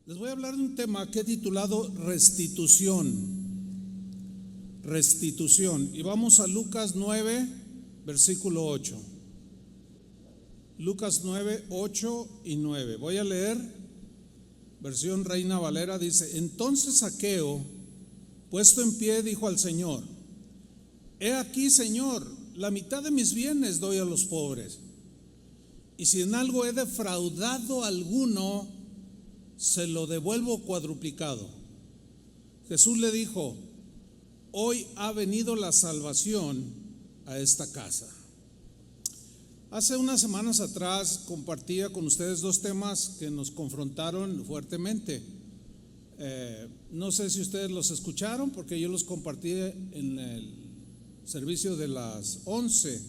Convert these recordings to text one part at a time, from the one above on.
Les voy a hablar de un tema que he titulado restitución. Restitución. Y vamos a Lucas 9, versículo 8. Lucas 9, 8 y 9. Voy a leer, versión Reina Valera, dice: Entonces Zaqueo, puesto en pie, dijo al Señor: He aquí, Señor, la mitad de mis bienes doy a los pobres, y si en algo he defraudado a alguno, se lo devuelvo cuadruplicado. Jesús le dijo: Hoy ha venido la salvación a esta casa. Hace unas semanas atrás compartía con ustedes dos temas que nos confrontaron fuertemente. No sé si ustedes los escucharon, porque yo los compartí en el servicio de las 11.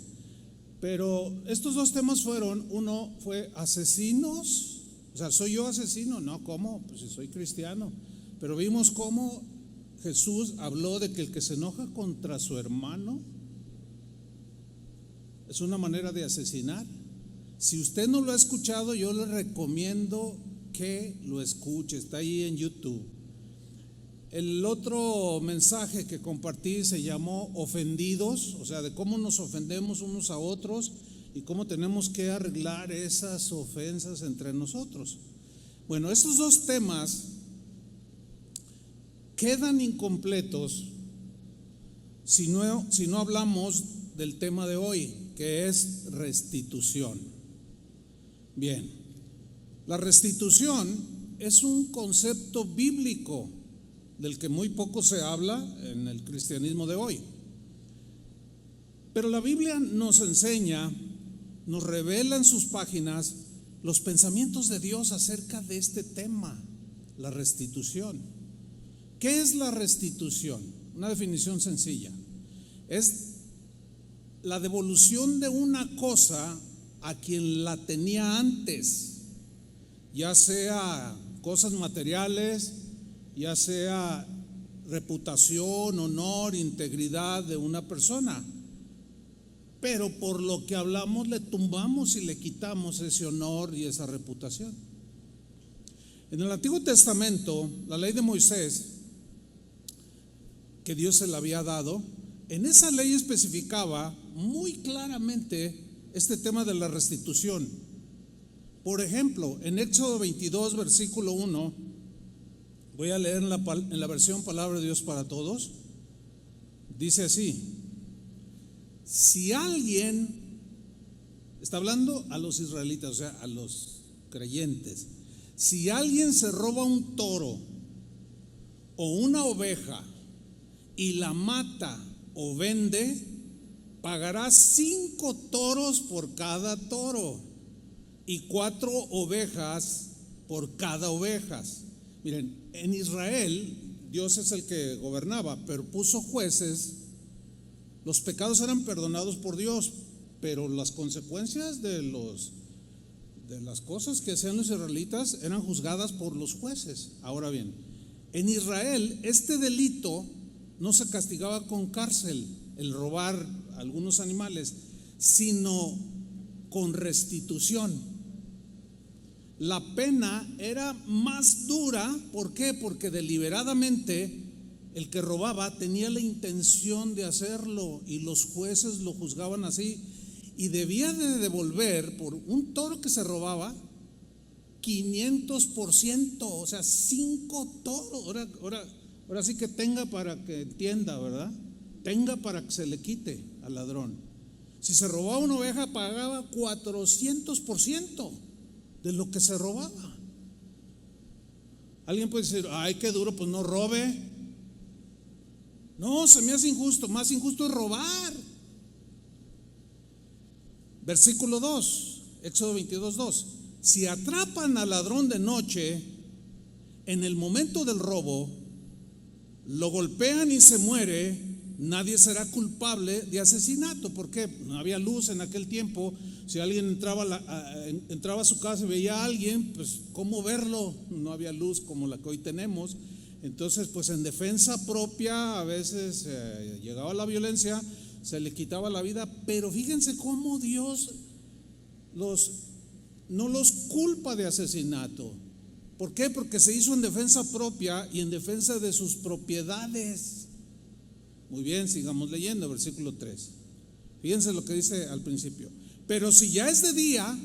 Pero estos dos temas fueron: uno fue asesinos. O sea, ¿soy yo asesino? No, ¿cómo? Pues si soy cristiano. Pero vimos cómo Jesús habló de que el que se enoja contra su hermano es una manera de asesinar. Si usted no lo ha escuchado, yo le recomiendo que lo escuche. Está ahí en YouTube. El otro mensaje que compartí se llamó ofendidos, o sea, de cómo nos ofendemos unos a otros y cómo tenemos que arreglar esas ofensas entre nosotros. Bueno, esos dos temas quedan incompletos si no hablamos del tema de hoy, que es restitución. Bien, la restitución es un concepto bíblico del que muy poco se habla en el cristianismo de hoy. Pero la Biblia nos enseña, nos revela en sus páginas los pensamientos de Dios acerca de este tema, la restitución. ¿Qué es la restitución? Una definición sencilla: es la devolución de una cosa a quien la tenía antes, ya sea cosas materiales, ya sea reputación, honor, integridad de una persona. Pero por lo que hablamos le tumbamos y le quitamos ese honor y esa reputación. En el Antiguo Testamento, la ley de Moisés, que Dios se la había dado, en esa ley especificaba muy claramente este tema de la restitución. Por ejemplo, en Éxodo 22, versículo 1, voy a leer en la versión Palabra de Dios para Todos. Dice así: si alguien, está hablando a los israelitas, o sea, a los creyentes, si alguien se roba un toro o una oveja y la mata o vende, pagará 5 toros por cada toro y 4 ovejas por cada oveja. Miren, en Israel Dios es el que gobernaba, pero puso jueces. Los pecados eran perdonados por Dios, pero las consecuencias de las cosas que hacían los israelitas eran juzgadas por los jueces. Ahora bien, en Israel este delito no se castigaba con cárcel, el robar algunos animales, sino con restitución. La pena era más dura. ¿Por qué? Porque deliberadamente el que robaba tenía la intención de hacerlo y los jueces lo juzgaban así, y debía de devolver por un toro que se robaba 500%, o sea, 5 toros. Ahora sí que tenga para que entienda, ¿verdad? Tenga para que se le quite al ladrón. Si se robaba una oveja, pagaba 400% de lo que se robaba. Alguien puede decir: ay, qué duro, pues no robe. No, se me hace injusto. Más injusto es robar. Versículo 2, Éxodo 22, 2. Si atrapan al ladrón de noche, en el momento del robo, lo golpean y se muere, nadie será culpable de asesinato. ¿Por qué? No había luz en aquel tiempo. Si alguien entraba a su casa y veía a alguien, pues ¿cómo verlo? No había luz como la que hoy tenemos. Entonces, pues en defensa propia a veces llegaba la violencia, se le quitaba la vida. Pero fíjense cómo Dios no los culpa de asesinato, ¿Por qué? Porque se hizo en defensa propia y en defensa de sus propiedades. Muy bien, sigamos leyendo, versículo 3. Fíjense lo que dice al principio. Pero si ya es de día,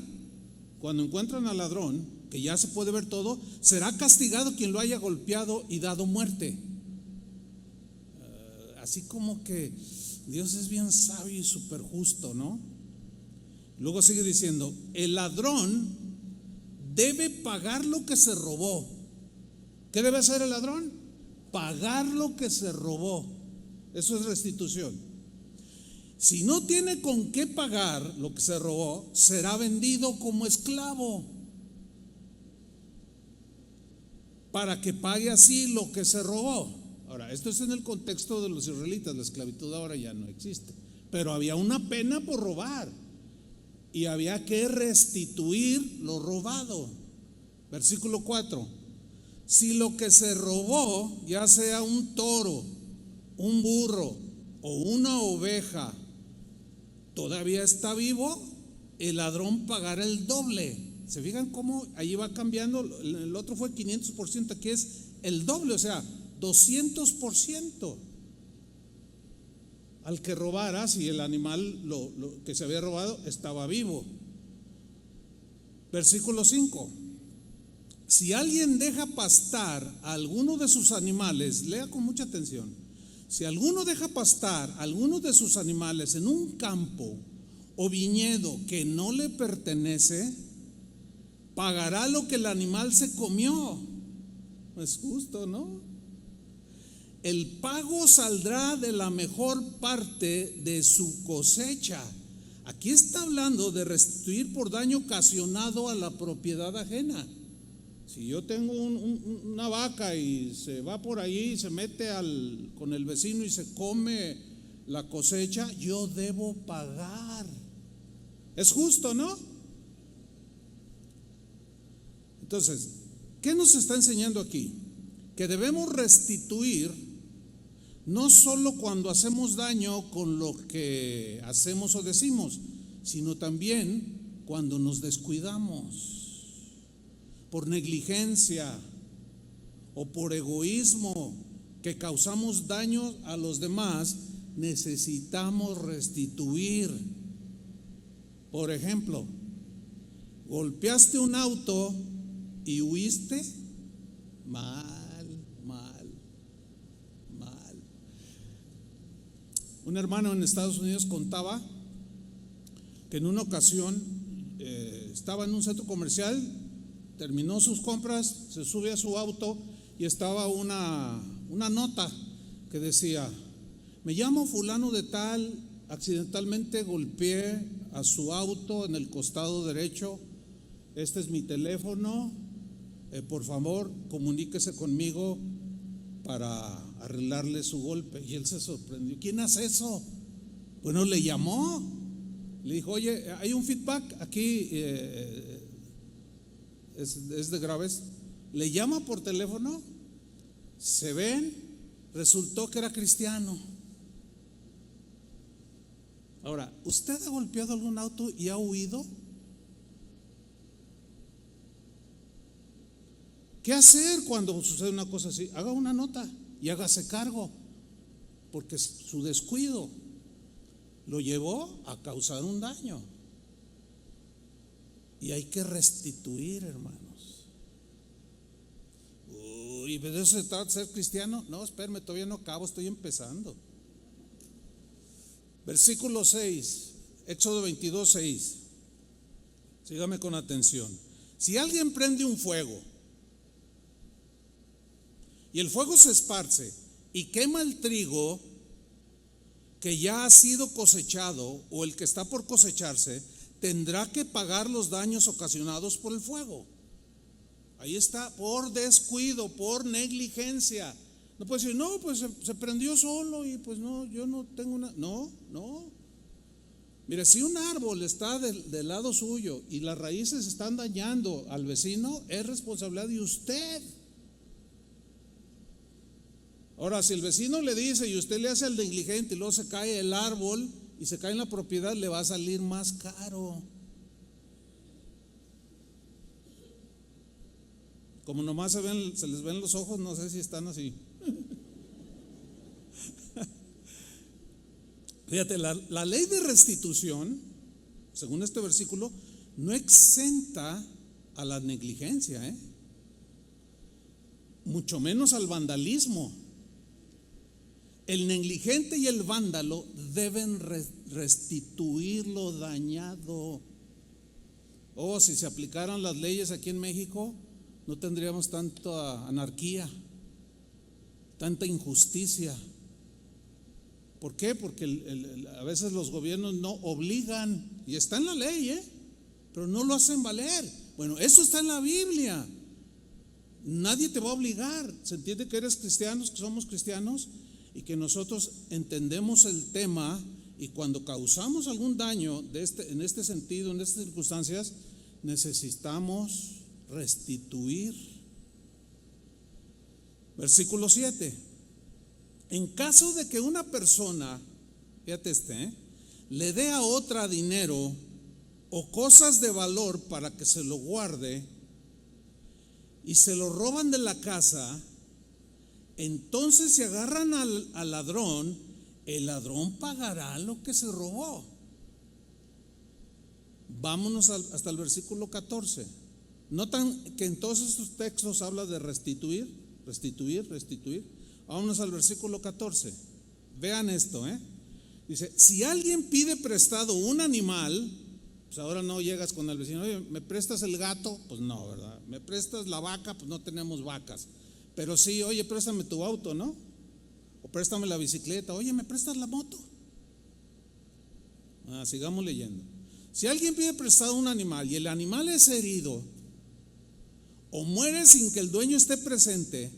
cuando encuentran al ladrón, que ya se puede ver todo, será castigado quien lo haya golpeado y dado muerte. Así como que Dios es bien sabio y súper justo, ¿no? Luego sigue diciendo, el ladrón debe pagar lo que se robó. ¿Qué debe hacer el ladrón? Pagar lo que se robó. Eso es restitución. Si no tiene con qué pagar lo que se robó, será vendido como esclavo para que pague así lo que se robó. Ahora, esto es en el contexto de los israelitas. La esclavitud ahora ya no existe, pero había una pena por robar y había que restituir lo robado. Versículo 4. Si lo que se robó, ya sea un toro, un burro o una oveja, todavía está vivo, el ladrón pagará el doble. ¿Se fijan cómo ahí va cambiando? El otro fue 500%, aquí es el doble, o sea, 200%. Al que robara, si el animal lo que se había robado estaba vivo. Versículo 5. Si alguien deja pastar a alguno de sus animales, lea con mucha atención. Si alguno deja pastar a alguno de sus animales en un campo o viñedo que no le pertenece, pagará lo que el animal se comió. Es justo, ¿no? El pago saldrá de la mejor parte de su cosecha. Aquí está hablando de restituir por daño ocasionado a la propiedad ajena. Si yo tengo una vaca y se va por ahí y se mete con el vecino y se come la cosecha, yo debo pagar. Es justo, ¿no? Entonces, ¿qué nos está enseñando aquí? Que debemos restituir no solo cuando hacemos daño con lo que hacemos o decimos, sino también cuando nos descuidamos por negligencia o por egoísmo, que causamos daño a los demás. Necesitamos restituir. Por ejemplo, golpeaste un auto y huiste, mal. Un hermano en Estados Unidos contaba que en una ocasión estaba en un centro comercial, terminó sus compras, se sube a su auto y estaba una nota que decía: me llamo fulano de tal, accidentalmente golpeé a su auto en el costado derecho, este es mi teléfono, por favor comuníquese conmigo para arreglarle su golpe. Y él se sorprendió: ¿quién hace eso? Bueno, le llamó, le dijo: oye, hay un feedback aquí, es de graves. Le llama por teléfono, se ven, resultó que era cristiano. Ahora, ¿usted ha golpeado algún auto y ha huido? ¿Qué hacer cuando sucede una cosa así? Haga una nota y hágase cargo, porque su descuido lo llevó a causar un daño y hay que restituir, hermanos. ¿Y de eso se trata de ser cristiano? No, espérame, todavía no acabo, estoy empezando. Versículo 6, Éxodo 22, 6. Sígame con atención. Si alguien prende un fuego y el fuego se esparce y quema el trigo que ya ha sido cosechado o el que está por cosecharse, tendrá que pagar los daños ocasionados por el fuego. Ahí está, por descuido, por negligencia. No puede decir: no, pues se prendió solo y pues no, yo no tengo una. No. Mire, si un árbol está del lado suyo y las raíces están dañando al vecino, es responsabilidad de usted. Ahora, si el vecino le dice y usted le hace al negligente y luego se cae el árbol y se cae en la propiedad, le va a salir más caro. Como nomás se les ven los ojos, no sé si están así. Fíjate, la ley de restitución, según este versículo, no exenta a la negligencia, mucho menos al vandalismo. El negligente y el vándalo deben restituir lo dañado. Si se aplicaran las leyes aquí en México, no tendríamos tanta anarquía, tanta injusticia. ¿Por qué? Porque a veces los gobiernos no obligan, y está en la ley, pero no lo hacen valer. Bueno, eso está en la Biblia. Nadie te va a obligar. Se entiende que eres cristiano, que somos cristianos, y que nosotros entendemos el tema, y cuando causamos algún daño en este sentido, en estas circunstancias, necesitamos restituir. Versículo 7. En caso de que una persona, fíjate le dé a otra dinero o cosas de valor para que se lo guarde y se lo roban de la casa, entonces si agarran al ladrón, el ladrón pagará lo que se robó. Vámonos hasta el versículo 14. Notan que en todos estos textos habla de restituir. Vámonos al versículo 14. Vean esto, Dice, si alguien pide prestado un animal, pues ahora no llegas con el vecino, oye, ¿me prestas el gato? Pues no, ¿verdad? ¿Me prestas la vaca? Pues no tenemos vacas. Pero sí, oye, préstame tu auto, ¿no? O préstame la bicicleta. Oye, ¿me prestas la moto? Sigamos leyendo. Si alguien pide prestado un animal y el animal es herido o muere sin que el dueño esté presente,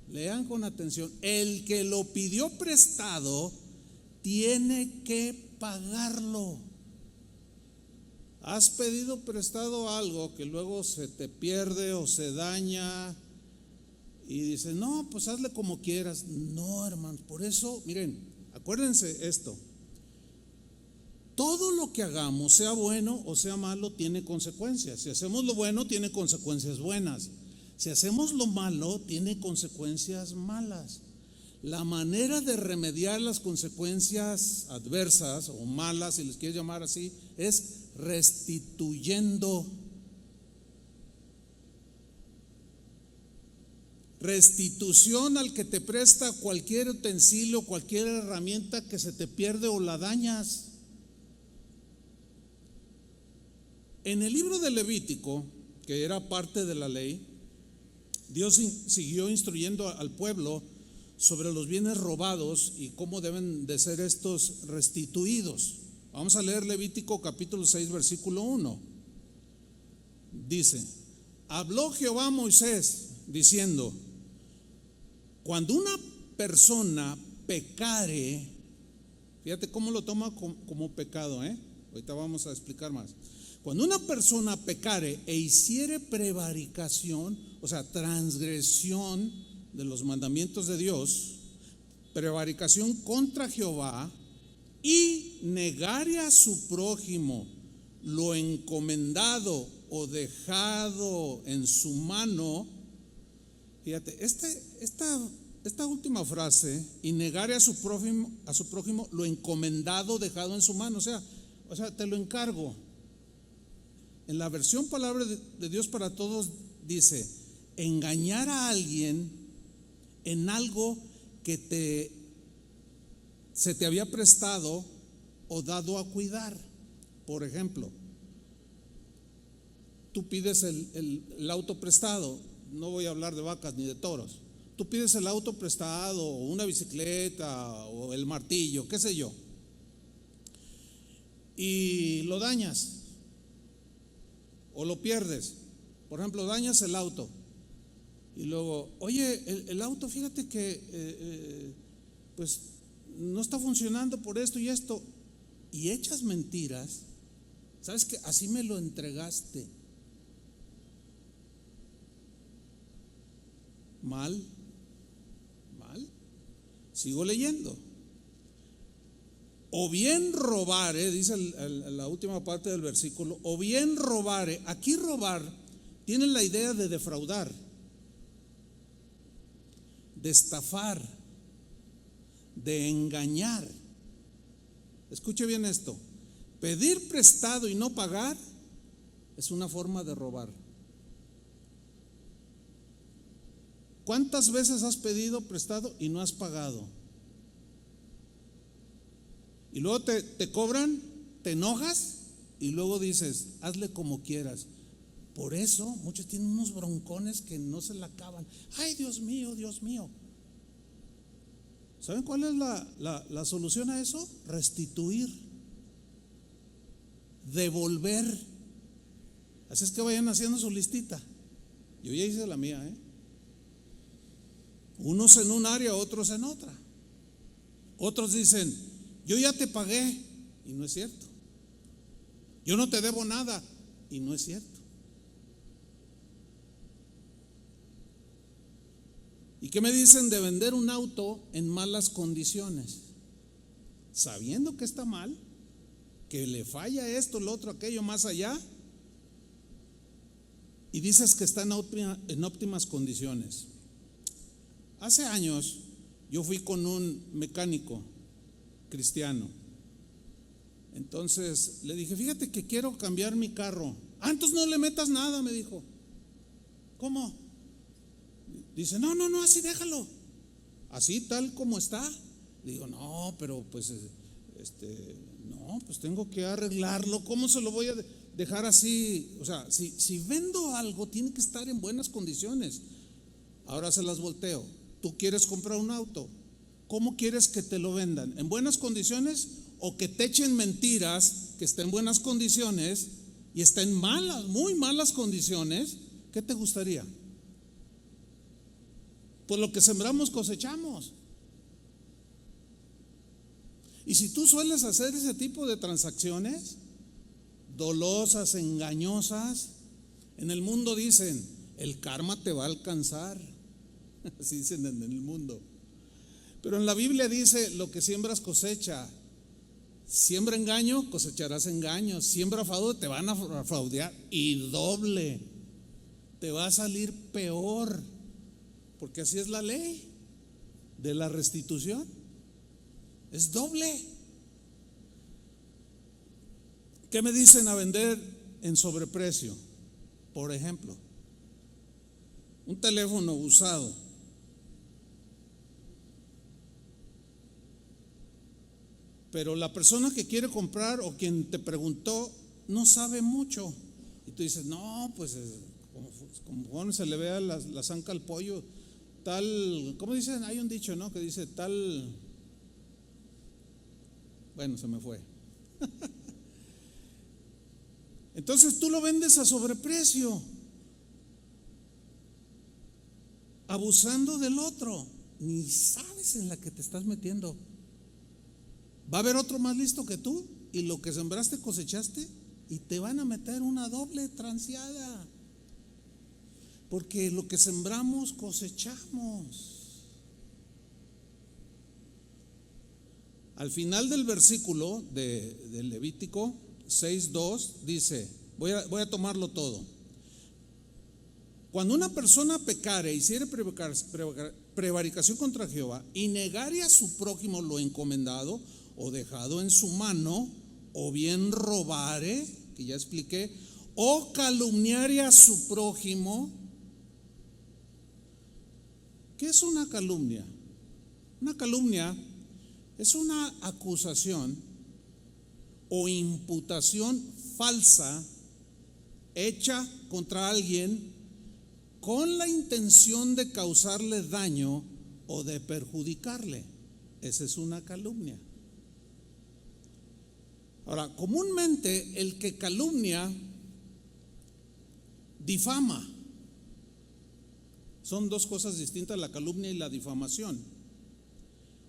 lean con atención, el que lo pidió prestado tiene que pagarlo. ¿Has pedido prestado algo que luego se te pierde o se daña y dices, no, pues hazle como quieras? No, hermanos, por eso, miren, acuérdense esto. Todo lo que hagamos, sea bueno o sea malo, tiene consecuencias. Si hacemos lo bueno, tiene consecuencias buenas. Si hacemos lo malo, tiene consecuencias malas. La manera de remediar las consecuencias adversas o malas, si les quieres llamar así, es restituyendo. Restitución al que te presta cualquier utensilio, cualquier herramienta que se te pierde o la dañas. En el libro de Levítico, que era parte de la ley, Dios siguió instruyendo al pueblo sobre los bienes robados y cómo deben de ser estos restituidos. Vamos a leer Levítico capítulo 6, versículo 1. Dice, habló Jehová a Moisés diciendo, cuando una persona pecare, fíjate cómo lo toma como pecado, ahorita vamos a explicar más. Cuando una persona pecare e hiciere prevaricación, o sea, transgresión de los mandamientos de Dios, prevaricación contra Jehová, y negare a su prójimo lo encomendado o dejado en su mano, fíjate, esta última frase, y negare a su prójimo lo encomendado, dejado en su mano, o sea, te lo encargo. En la versión Palabra de Dios para Todos dice, engañar a alguien en algo que se te había prestado o dado a cuidar. Por ejemplo, tú pides el auto prestado, no voy a hablar de vacas ni de toros, tú pides el auto prestado o una bicicleta o el martillo, qué sé yo, y lo dañas o lo pierdes. Por ejemplo, dañas el auto y luego, oye, el auto, fíjate que pues no está funcionando por esto y esto, y echas mentiras. ¿Sabes qué? Así me lo entregaste. Mal. Sigo leyendo. O bien robare, dice la última parte del versículo, o bien robare. Aquí robar tiene la idea de defraudar. de estafar, de engañar. Escuche bien esto: pedir prestado y no pagar es una forma de robar. ¿Cuántas veces has pedido prestado y no has pagado? Y luego te cobran, te enojas y luego dices, hazle como quieras. Por eso muchos tienen unos broncones que no se la acaban. Ay, Dios mío, Dios mío. ¿Saben cuál es la solución a eso? Restituir, devolver. Así es que vayan haciendo su listita. Yo ya hice la mía, Unos en un área, otros en otra. Otros dicen, yo ya te pagué, y no es cierto. Yo no te debo nada, y no es cierto. ¿Y qué me dicen de vender un auto en malas condiciones? Sabiendo que está mal, que le falla esto, lo otro, aquello, más allá, y dices que está en óptimas condiciones. Hace años yo fui con un mecánico cristiano. Entonces le dije, fíjate que quiero cambiar mi carro. Entonces no le metas nada, me dijo. ¿Cómo? Dice, no, así déjalo, así tal como está. Le digo, no, pero pues no, pues tengo que arreglarlo. ¿Cómo se lo voy a dejar así? O sea, si vendo algo, tiene que estar en buenas condiciones. Ahora se las volteo. Tú quieres comprar un auto, ¿cómo quieres que te lo vendan? ¿En buenas condiciones o que te echen mentiras que está en buenas condiciones y está en malas, muy malas condiciones? ¿Qué te gustaría? Pues lo que sembramos cosechamos. Y si tú sueles hacer ese tipo de transacciones dolosas, engañosas, en el mundo dicen, el karma te va a alcanzar. Así dicen en el mundo. Pero en la Biblia dice, lo que siembras cosecha. Siembra engaño, cosecharás engaño. Siembra fraude, te van a fraudear y doble. Te va a salir peor. Porque así es la ley de la restitución. Es doble. ¿Qué me dicen a vender en sobreprecio? Por ejemplo, un teléfono usado. Pero la persona que quiere comprar o quien te preguntó no sabe mucho. Y tú dices, no, pues como se le vea la zanca al pollo. Tal, ¿cómo dicen? Hay un dicho, ¿no? Que dice tal, bueno, se me fue. Entonces tú lo vendes a sobreprecio, abusando del otro. Ni sabes en la que te estás metiendo. Va a haber otro más listo que tú y lo que sembraste cosechaste y te van a meter una doble transeada. Porque lo que sembramos cosechamos. Al final del versículo de Levítico 6:2 dice, voy a tomarlo todo. Cuando una persona pecare, hiciere prevaricación contra Jehová y negare a su prójimo lo encomendado o dejado en su mano, o bien robare, que ya expliqué, o calumniare a su prójimo. ¿Qué es una calumnia? Una calumnia es una acusación o imputación falsa hecha contra alguien con la intención de causarle daño o de perjudicarle. Esa es una calumnia. Ahora, comúnmente el que calumnia difama. Son dos cosas distintas, la calumnia y la difamación.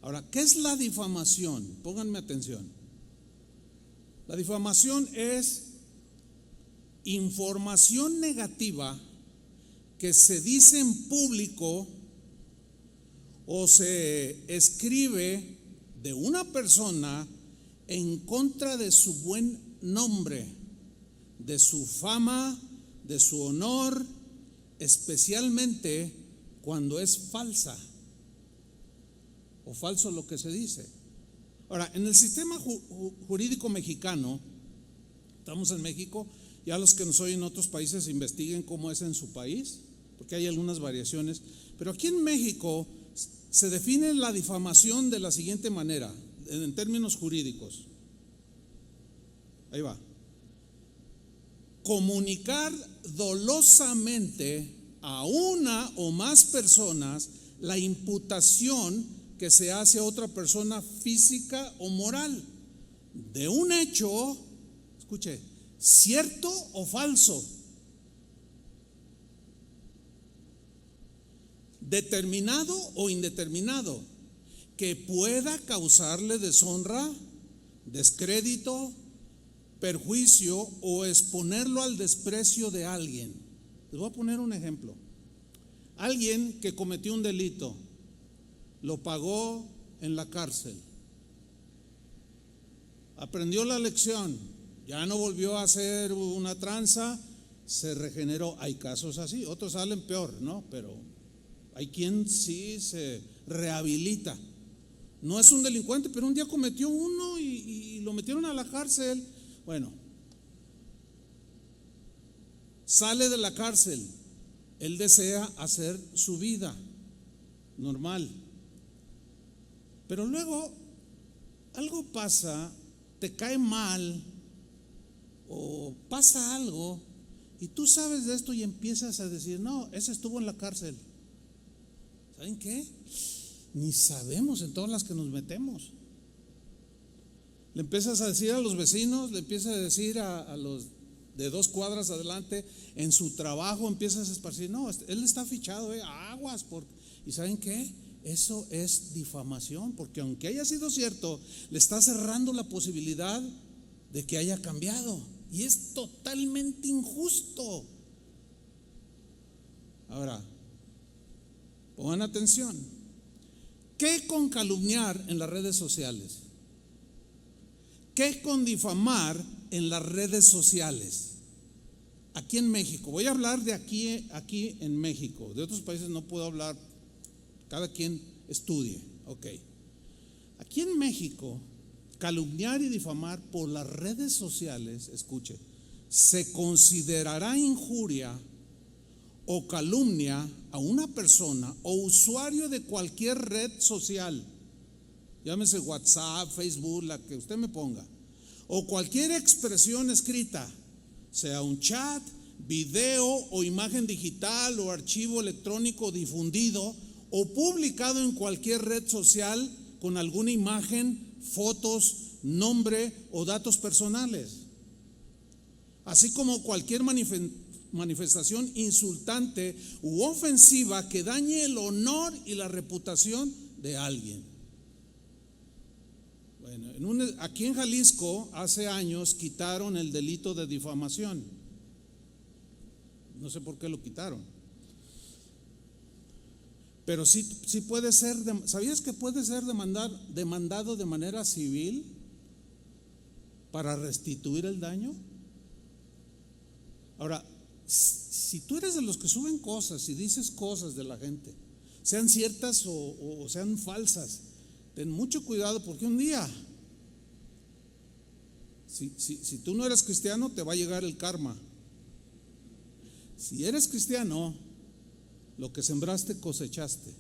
Ahora, ¿qué es la difamación? Pónganme atención. La difamación es información negativa que se dice en público o se escribe de una persona en contra de su buen nombre, de su fama, de su honor, especialmente cuando es falsa. o falso lo que se dice. Ahora, en el sistema jurídico mexicano, estamos en México, ya los que nos oyen en otros países investiguen cómo es en su país, porque hay algunas variaciones, pero aquí en México se define la difamación de la siguiente manera, en términos jurídicos. Ahí va. Comunicar dolosamente a una o más personas la imputación que se hace a otra persona física o moral de un hecho, escuche, cierto o falso, determinado o indeterminado, que pueda causarle deshonra, descrédito, perjuicio o exponerlo al desprecio de alguien. Les voy a poner un ejemplo. Alguien que cometió un delito, lo pagó en la cárcel, aprendió la lección, ya no volvió a hacer una tranza, se regeneró. Hay casos así, otros salen peor, ¿no? Pero hay quien sí se rehabilita. No es un delincuente, pero un día cometió uno y lo metieron a la cárcel. Bueno, sale de la cárcel, él desea hacer su vida normal, pero luego algo pasa, te cae mal o pasa algo y tú sabes de esto y empiezas a decir, no, ese estuvo en la cárcel. ¿Saben qué? Ni sabemos en todas las que nos metemos. Le empiezas a decir a los vecinos, le empiezas a decir a los de 2 cuadras adelante, en su trabajo empiezas a esparcir, no, él está fichado, aguas. ¿Y saben qué? Eso es difamación, porque aunque haya sido cierto, le está cerrando la posibilidad de que haya cambiado, y es totalmente injusto. Ahora, pongan atención, ¿qué con calumniar en las redes sociales? ¿Qué con difamar en las redes sociales? Aquí en México, voy a hablar de aquí en México, de otros países no puedo hablar, cada quien estudie, ok. Aquí en México, calumniar y difamar por las redes sociales, escuche, se considerará injuria o calumnia a una persona o usuario de cualquier red social, llámese WhatsApp, Facebook, la que usted me ponga, o cualquier expresión escrita, sea un chat, video o imagen digital o archivo electrónico difundido o publicado en cualquier red social con alguna imagen, fotos, nombre o datos personales, así como cualquier manifestación insultante u ofensiva que dañe el honor y la reputación de alguien. Bueno, aquí en Jalisco hace años quitaron el delito de difamación. No sé por qué lo quitaron. Pero sí puede ser, ¿sabías que puede ser demandado de manera civil para restituir el daño? Ahora, si tú eres de los que suben cosas y dices cosas de la gente, sean ciertas o sean falsas, ten mucho cuidado, porque un día, si tú no eres cristiano, te va a llegar el karma. Si eres cristiano, lo que sembraste cosechaste.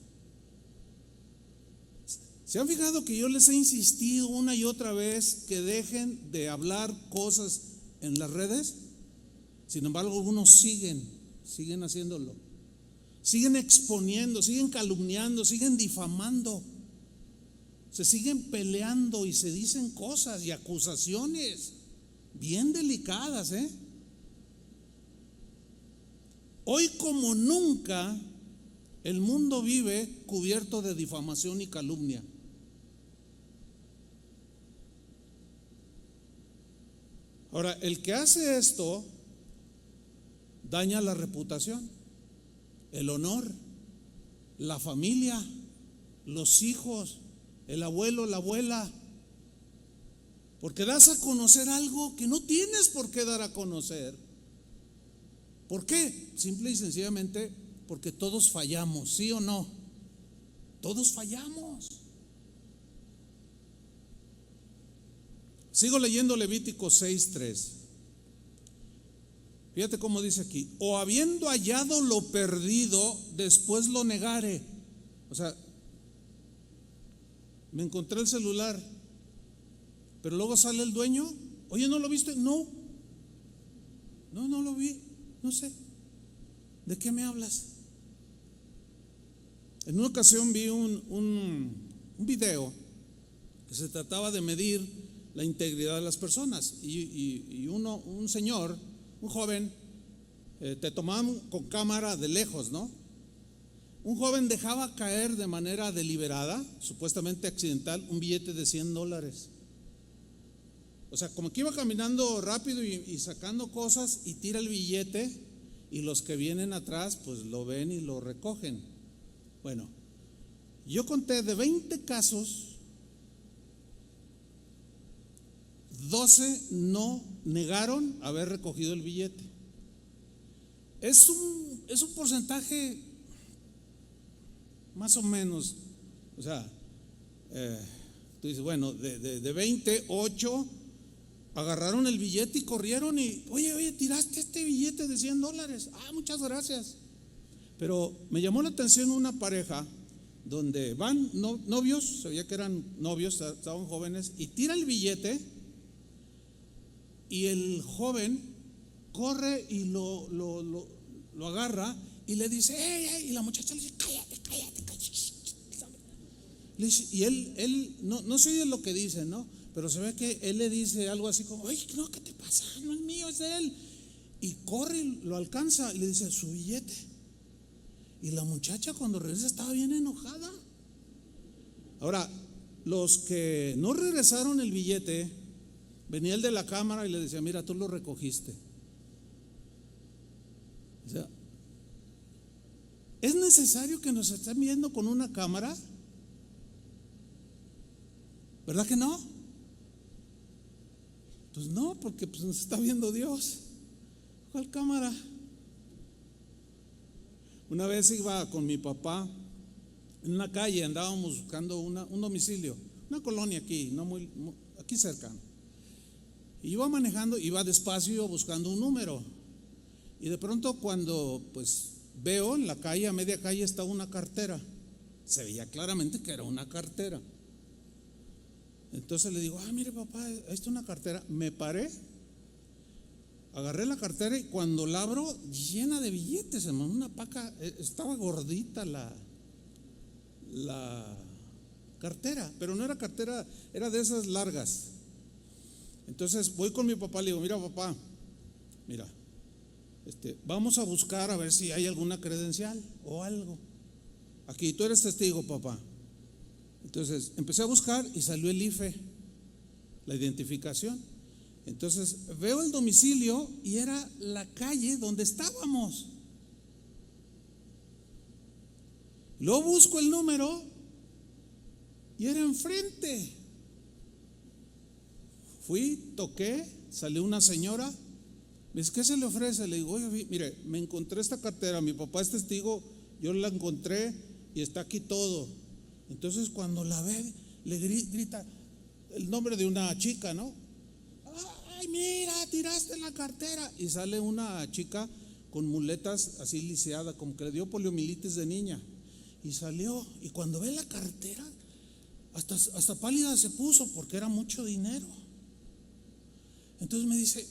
¿Se han fijado que yo les he insistido una y otra vez que dejen de hablar cosas en las redes? Sin embargo, algunos siguen haciéndolo, siguen exponiendo, siguen calumniando, siguen difamando, se siguen peleando y se dicen cosas y acusaciones bien delicadas, Hoy como nunca el mundo vive cubierto de difamación y calumnia. Ahora, el que hace esto daña la reputación, el honor, la familia, los hijos, el abuelo, la abuela, porque das a conocer algo que no tienes por qué dar a conocer. ¿Por qué? Simple y sencillamente porque todos fallamos, ¿sí o no? Todos fallamos. Sigo leyendo Levítico 6:3. Fíjate cómo dice aquí: o habiendo hallado lo perdido, después lo negare. O sea, me encontré el celular, pero luego sale el dueño. Oye, ¿no lo viste? No lo vi, no sé. ¿De qué me hablas? En una ocasión vi un video que se trataba de medir la integridad de las personas y un señor, un joven, te tomaban con cámara de lejos, ¿no? Un joven dejaba caer de manera deliberada, supuestamente accidental, un billete de $100. O sea, como que iba caminando rápido y sacando cosas y tira el billete, y los que vienen atrás pues lo ven y lo recogen. Bueno, yo conté de 20 casos, 12 no negaron haber recogido el billete. Es un porcentaje más o menos. O sea, tú dices, bueno, de 20, 8 agarraron el billete y corrieron y, oye, tiraste este billete de $100. Muchas gracias. Pero me llamó la atención una pareja donde van novios, se veía que eran novios, estaban jóvenes, y tira el billete y el joven corre y lo agarra y le dice, ¡Ey! Y la muchacha le dice, cállate. Y él no se oye lo que dice, ¿no? Pero se ve que él le dice algo así como, oye, no, ¿qué te pasa? No es mío, es de él. Y corre y lo alcanza y le dice, su billete. Y la muchacha cuando regresa estaba bien enojada. Ahora, los que no regresaron el billete, venía el de la cámara y le decía, mira, tú lo recogiste. O sea, ¿es necesario que nos estén viendo con una cámara? ¿Verdad que no? Pues no, porque pues nos está viendo Dios. ¿Cuál cámara? Una vez iba con mi papá en una calle, andábamos buscando un domicilio, una colonia aquí, aquí cerca. Y iba manejando, iba despacio, iba buscando un número. Y de pronto cuando pues veo en la calle, a media calle estaba una cartera. Se veía claramente que era una cartera. Entonces le digo, mire papá, esta es una cartera. Me paré, agarré la cartera y cuando la abro, llena de billetes, hermano, una paca, estaba gordita la cartera, pero no era cartera, era de esas largas. Entonces voy con mi papá, le digo, mira papá, mira, vamos a buscar a ver si hay alguna credencial o algo. Aquí, tú eres testigo, papá. Entonces empecé a buscar y salió el IFE, la identificación. Entonces veo el domicilio y era la calle donde estábamos. Luego busco el número y era enfrente. Fui, toqué, salió una señora. Me dice, ¿qué se le ofrece? Le digo, oye, mire, me encontré esta cartera, mi papá es testigo, yo la encontré y está aquí todo. Entonces cuando la ve, le grita el nombre de una chica, ¿no? Ay, mira, tiraste la cartera. Y sale una chica con muletas así lisiada, como que le dio poliomielitis de niña. Y salió, y cuando ve la cartera, hasta pálida se puso porque era mucho dinero. Entonces me dice,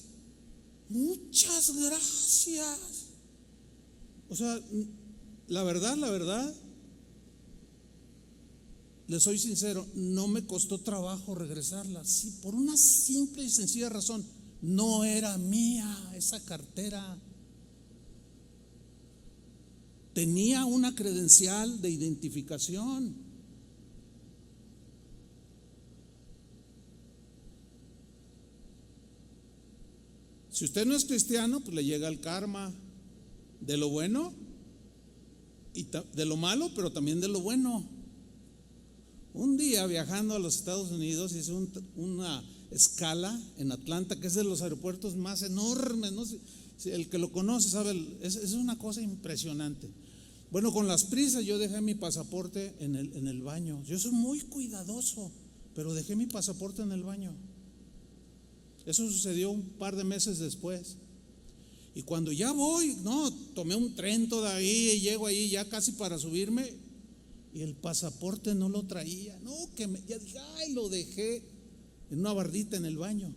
muchas gracias. O sea, la verdad, les soy sincero, no me costó trabajo regresarla. Sí, por una simple y sencilla razón, no era mía esa cartera. Tenía una credencial de identificación. Si usted no es cristiano, pues le llega el karma de lo bueno y de lo malo, pero también de lo bueno. Un día viajando a los Estados Unidos hice una escala en Atlanta, que es de los aeropuertos más enormes, ¿no? Si el que lo conoce sabe, es una cosa impresionante. Bueno, con las prisas yo dejé mi pasaporte en el baño. Yo soy muy cuidadoso, pero dejé mi pasaporte en el baño. Eso sucedió un par de meses después. Y cuando ya voy, no, tomé un tren todavía y llego ahí ya casi para subirme y el pasaporte no lo traía. No, ya dije, ay, lo dejé en una bardita en el baño.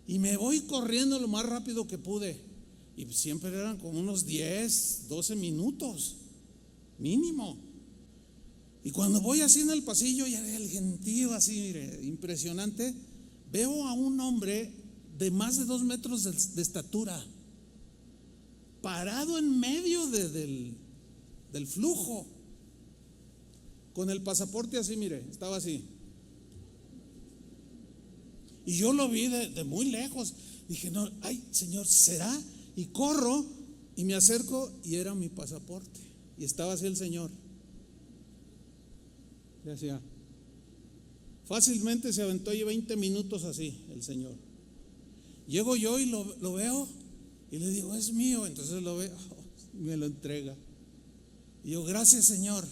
Y me voy corriendo lo más rápido que pude. Y siempre eran como unos 10, 12 minutos mínimo. Y cuando voy así en el pasillo, ya el gentío así, mire, impresionante, veo a un hombre de más de 2 metros de estatura, parado en medio del flujo, con el pasaporte así, mire, estaba así. Y yo lo vi de muy lejos. Dije, no, ay, Señor, ¿será? Y corro y me acerco y era mi pasaporte. Y estaba así el Señor. Le hacía. Fácilmente se aventó ahí 20 minutos así el Señor. Llego yo y lo veo y le digo, es mío. Entonces lo veo, me lo entrega. Y yo, gracias, Señor.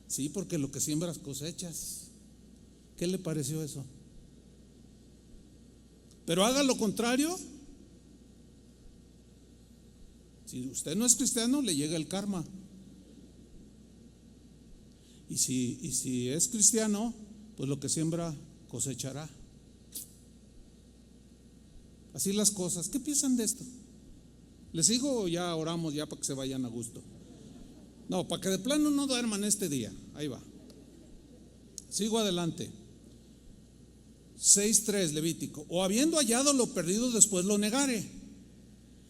Sí, porque lo que siembras cosechas. ¿Qué le pareció eso? Pero haga lo contrario. Si usted no es cristiano, le llega el karma. Y si es cristiano, pues lo que siembra cosechará. Así las cosas. ¿Qué piensan de esto? ¿Les sigo o ya oramos ya para que se vayan a gusto? No, para que de plano no duerman este día. Ahí va. Sigo adelante. 6:3 Levítico. O habiendo hallado lo perdido, después lo negare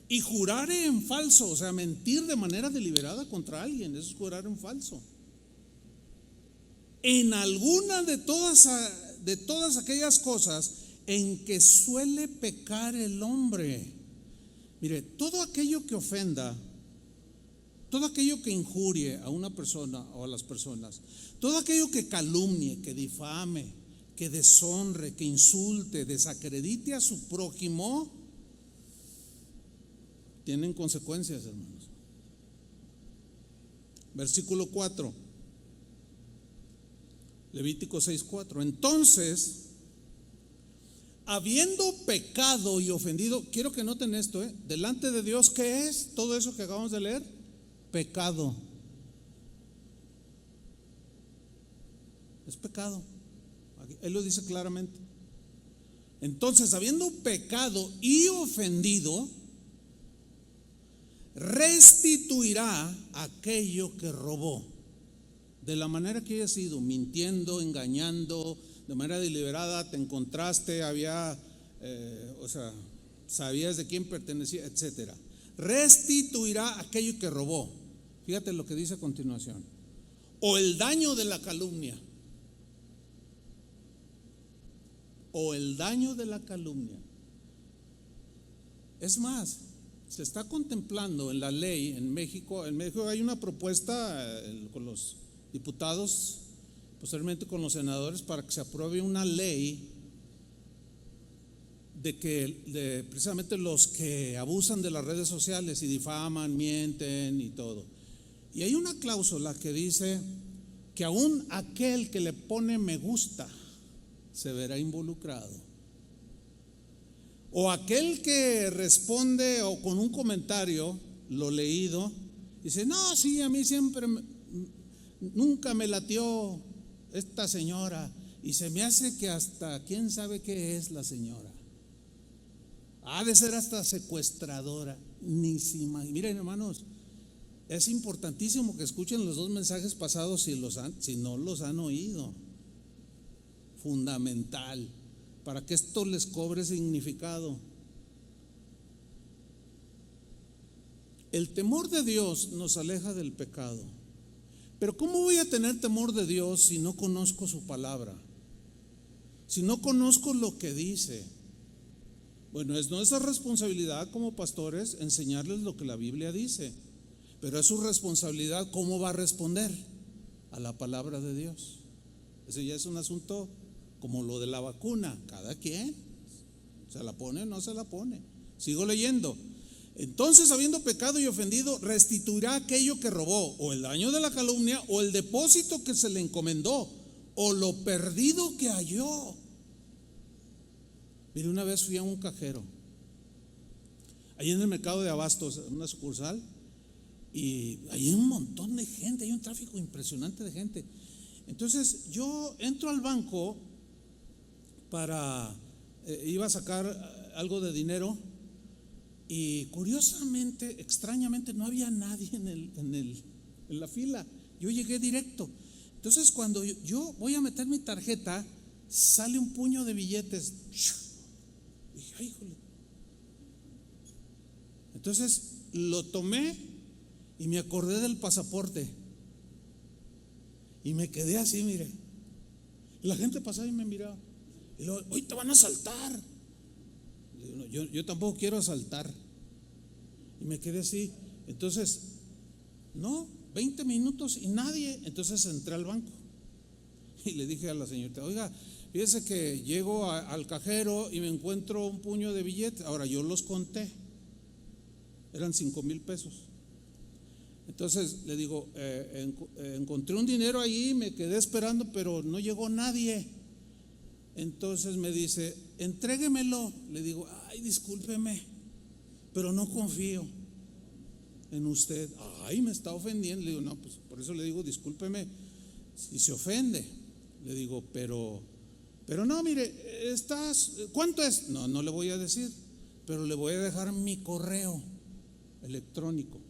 y jurare en falso, o sea, mentir de manera deliberada contra alguien, eso es jurar en falso. En alguna de todas aquellas cosas en que suele pecar el hombre. Mire, todo aquello que ofenda, todo aquello que injurie a una persona o a las personas, todo aquello que calumnie, que difame, que deshonre, que insulte, desacredite a su prójimo, tienen consecuencias, hermanos. Versículo 4, Levítico 6:4. Entonces, habiendo pecado y ofendido, quiero que noten esto, delante de Dios, ¿qué es todo eso que acabamos de leer? Pecado. Es pecado. Él lo dice claramente. Entonces, habiendo pecado y ofendido, restituirá aquello que robó, de la manera que haya sido, mintiendo, engañando, de manera deliberada, te encontraste, sabías de quién pertenecía, etcétera. Restituirá aquello que robó. Fíjate lo que dice a continuación. O el daño de la calumnia. O el daño de la calumnia. Es más, se está contemplando en la ley en México. En México hay una propuesta con los diputados, posteriormente con los senadores, para que se apruebe una ley de que precisamente los que abusan de las redes sociales y difaman, mienten y todo. Y hay una cláusula que dice que aún aquel que le pone me gusta se verá involucrado. O aquel que responde o con un comentario, lo leído, dice, no, sí, a mí siempre, nunca me latió esta señora, y se me hace que hasta quién sabe qué es la señora. Ha de ser hasta secuestradora. Ni se imagina. Miren, hermanos, es importantísimo que escuchen los dos mensajes pasados si no los han oído. Fundamental para que esto les cobre significado. El temor de Dios nos aleja del pecado. Pero ¿cómo voy a tener temor de Dios si no conozco su palabra? Si no conozco lo que dice. Bueno, es nuestra responsabilidad como pastores enseñarles lo que la Biblia dice, pero es su responsabilidad cómo va a responder a la palabra de Dios. Ese ya es un asunto como lo de la vacuna, cada quien se la pone o no se la pone. Sigo leyendo. Entonces, habiendo pecado y ofendido, restituirá aquello que robó, o el daño de la calumnia, o el depósito que se le encomendó, o lo perdido que halló. Mire, una vez fui a un cajero, ahí en el mercado de Abastos, una sucursal, y hay un montón de gente, hay un tráfico impresionante de gente. Entonces yo entro al banco para, iba a sacar algo de dinero, y curiosamente, extrañamente, no había nadie en la fila. Yo llegué directo. Entonces cuando yo voy a meter mi tarjeta, sale un puño de billetes. Dije, ay, híjole. Entonces lo tomé y me acordé del pasaporte y me quedé así, mire. Y la gente pasaba y me miraba. Y luego, hoy te van a asaltar. Digo, no, yo tampoco quiero asaltar. Y me quedé así. Entonces, no, 20 minutos y nadie. Entonces entré al banco y le dije a la señorita, oiga, fíjese que llego al cajero y me encuentro un puño de billetes. Ahora yo los conté, eran 5,000 pesos. Entonces le digo, encontré un dinero ahí, me quedé esperando, pero no llegó nadie. Entonces me dice, entréguemelo. Le digo, ay, discúlpeme, pero no confío en usted. Ay, me está ofendiendo. Le digo, no, pues por eso le digo, discúlpeme si se ofende. Le digo, pero no, mire, ¿cuánto es? No, no le voy a decir, pero le voy a dejar mi correo electrónico.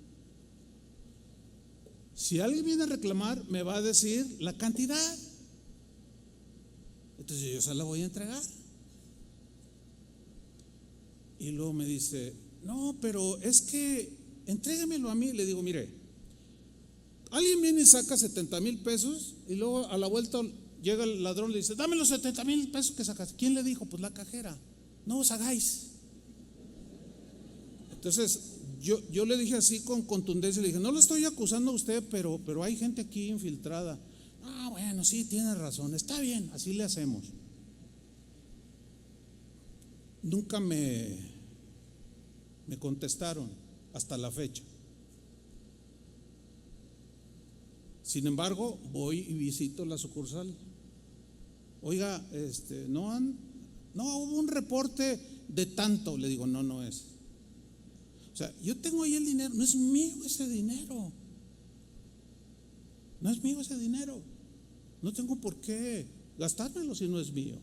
Si alguien viene a reclamar, me va a decir la cantidad. Entonces yo se la voy a entregar. Y luego me dice, no, pero es que entréguemelo a mí. Le digo, mire, alguien viene y saca 70,000 pesos y luego a la vuelta llega el ladrón y le dice, dame los 70,000 pesos que sacas. ¿Quién le dijo? Pues la cajera. No os hagáis. Entonces yo le dije así con contundencia, le dije, no lo estoy acusando a usted, pero hay gente aquí infiltrada. Ah, bueno, sí, tiene razón, está bien, así le hacemos. Nunca me contestaron hasta la fecha. Sin embargo, voy y visito la sucursal. Oiga, no hubo un reporte de tanto. Le digo, no es. O sea, yo tengo ahí el dinero, no es mío ese dinero. No es mío ese dinero. No tengo por qué gastármelo si no es mío.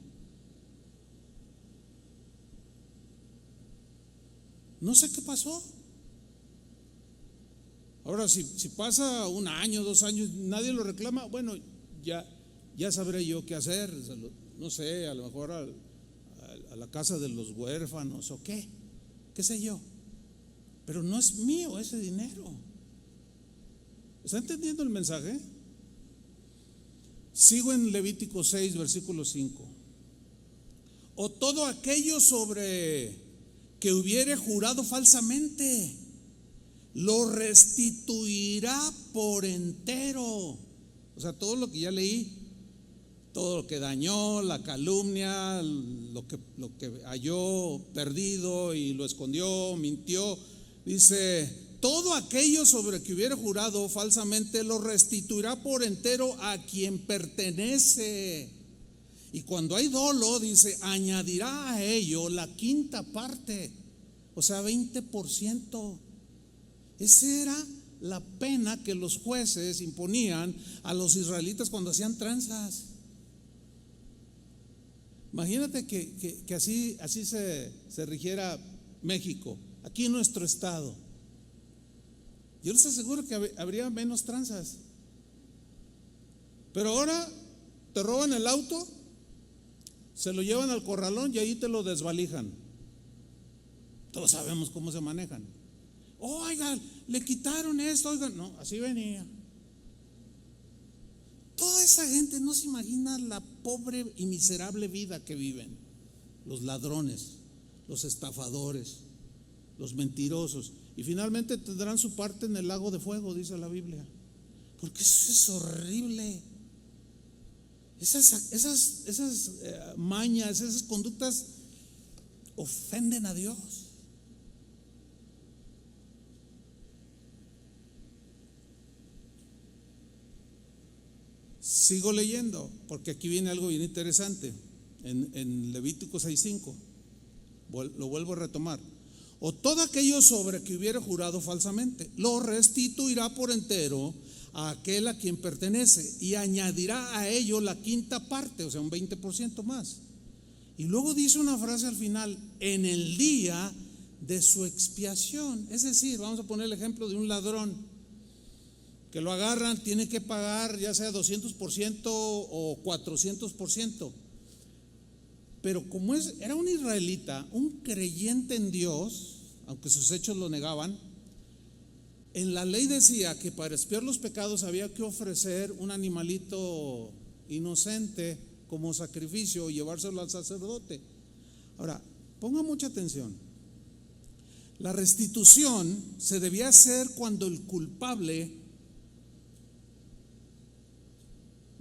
No sé qué pasó. Ahora, si pasa un año, 2 años, nadie lo reclama, bueno, ya sabré yo qué hacer. No sé, a lo mejor a la casa de los huérfanos o qué sé yo. Pero no es mío ese dinero. ¿Está entendiendo el mensaje? Sigo en Levítico 6, versículo 5. O todo aquello sobre que hubiere jurado falsamente, lo restituirá por entero. O sea, todo lo que ya leí, todo lo que dañó, la calumnia, lo que halló perdido y lo escondió, mintió. Dice, todo aquello sobre que hubiera jurado falsamente lo restituirá por entero a quien pertenece. Y cuando hay dolo, dice, añadirá a ello la quinta parte, o sea, 20%. Esa era la pena que los jueces imponían a los israelitas cuando hacían tranzas. Imagínate que así se rigiera México, aquí en nuestro estado. Yo les aseguro que habría menos tranzas. Pero ahora te roban el auto, se lo llevan al corralón y ahí te lo desvalijan. Todos sabemos cómo se manejan. Oigan, le quitaron esto, oigan, no, así venía. Toda esa gente no se imagina la pobre y miserable vida que viven. Los ladrones, los estafadores, los mentirosos. Y finalmente tendrán su parte en el lago de fuego, dice la Biblia. Porque eso es horrible. Esas mañas, esas conductas ofenden a Dios. Sigo leyendo, porque aquí viene algo bien interesante. En Levítico 6:5 Lo vuelvo a retomar. O todo aquello sobre que hubiera jurado falsamente, lo restituirá por entero a aquel a quien pertenece y añadirá a ello la quinta parte, o sea, un 20% más. Y luego dice una frase al final: en el día de su expiación. Es decir, vamos a poner el ejemplo de un ladrón que lo agarran, tiene que pagar ya sea 200% o 400%. Pero como era un israelita, un creyente en Dios, aunque sus hechos lo negaban, en la ley decía que para expiar los pecados había que ofrecer un animalito inocente como sacrificio y llevárselo al sacerdote. Ahora, ponga mucha atención. La restitución se debía hacer cuando el culpable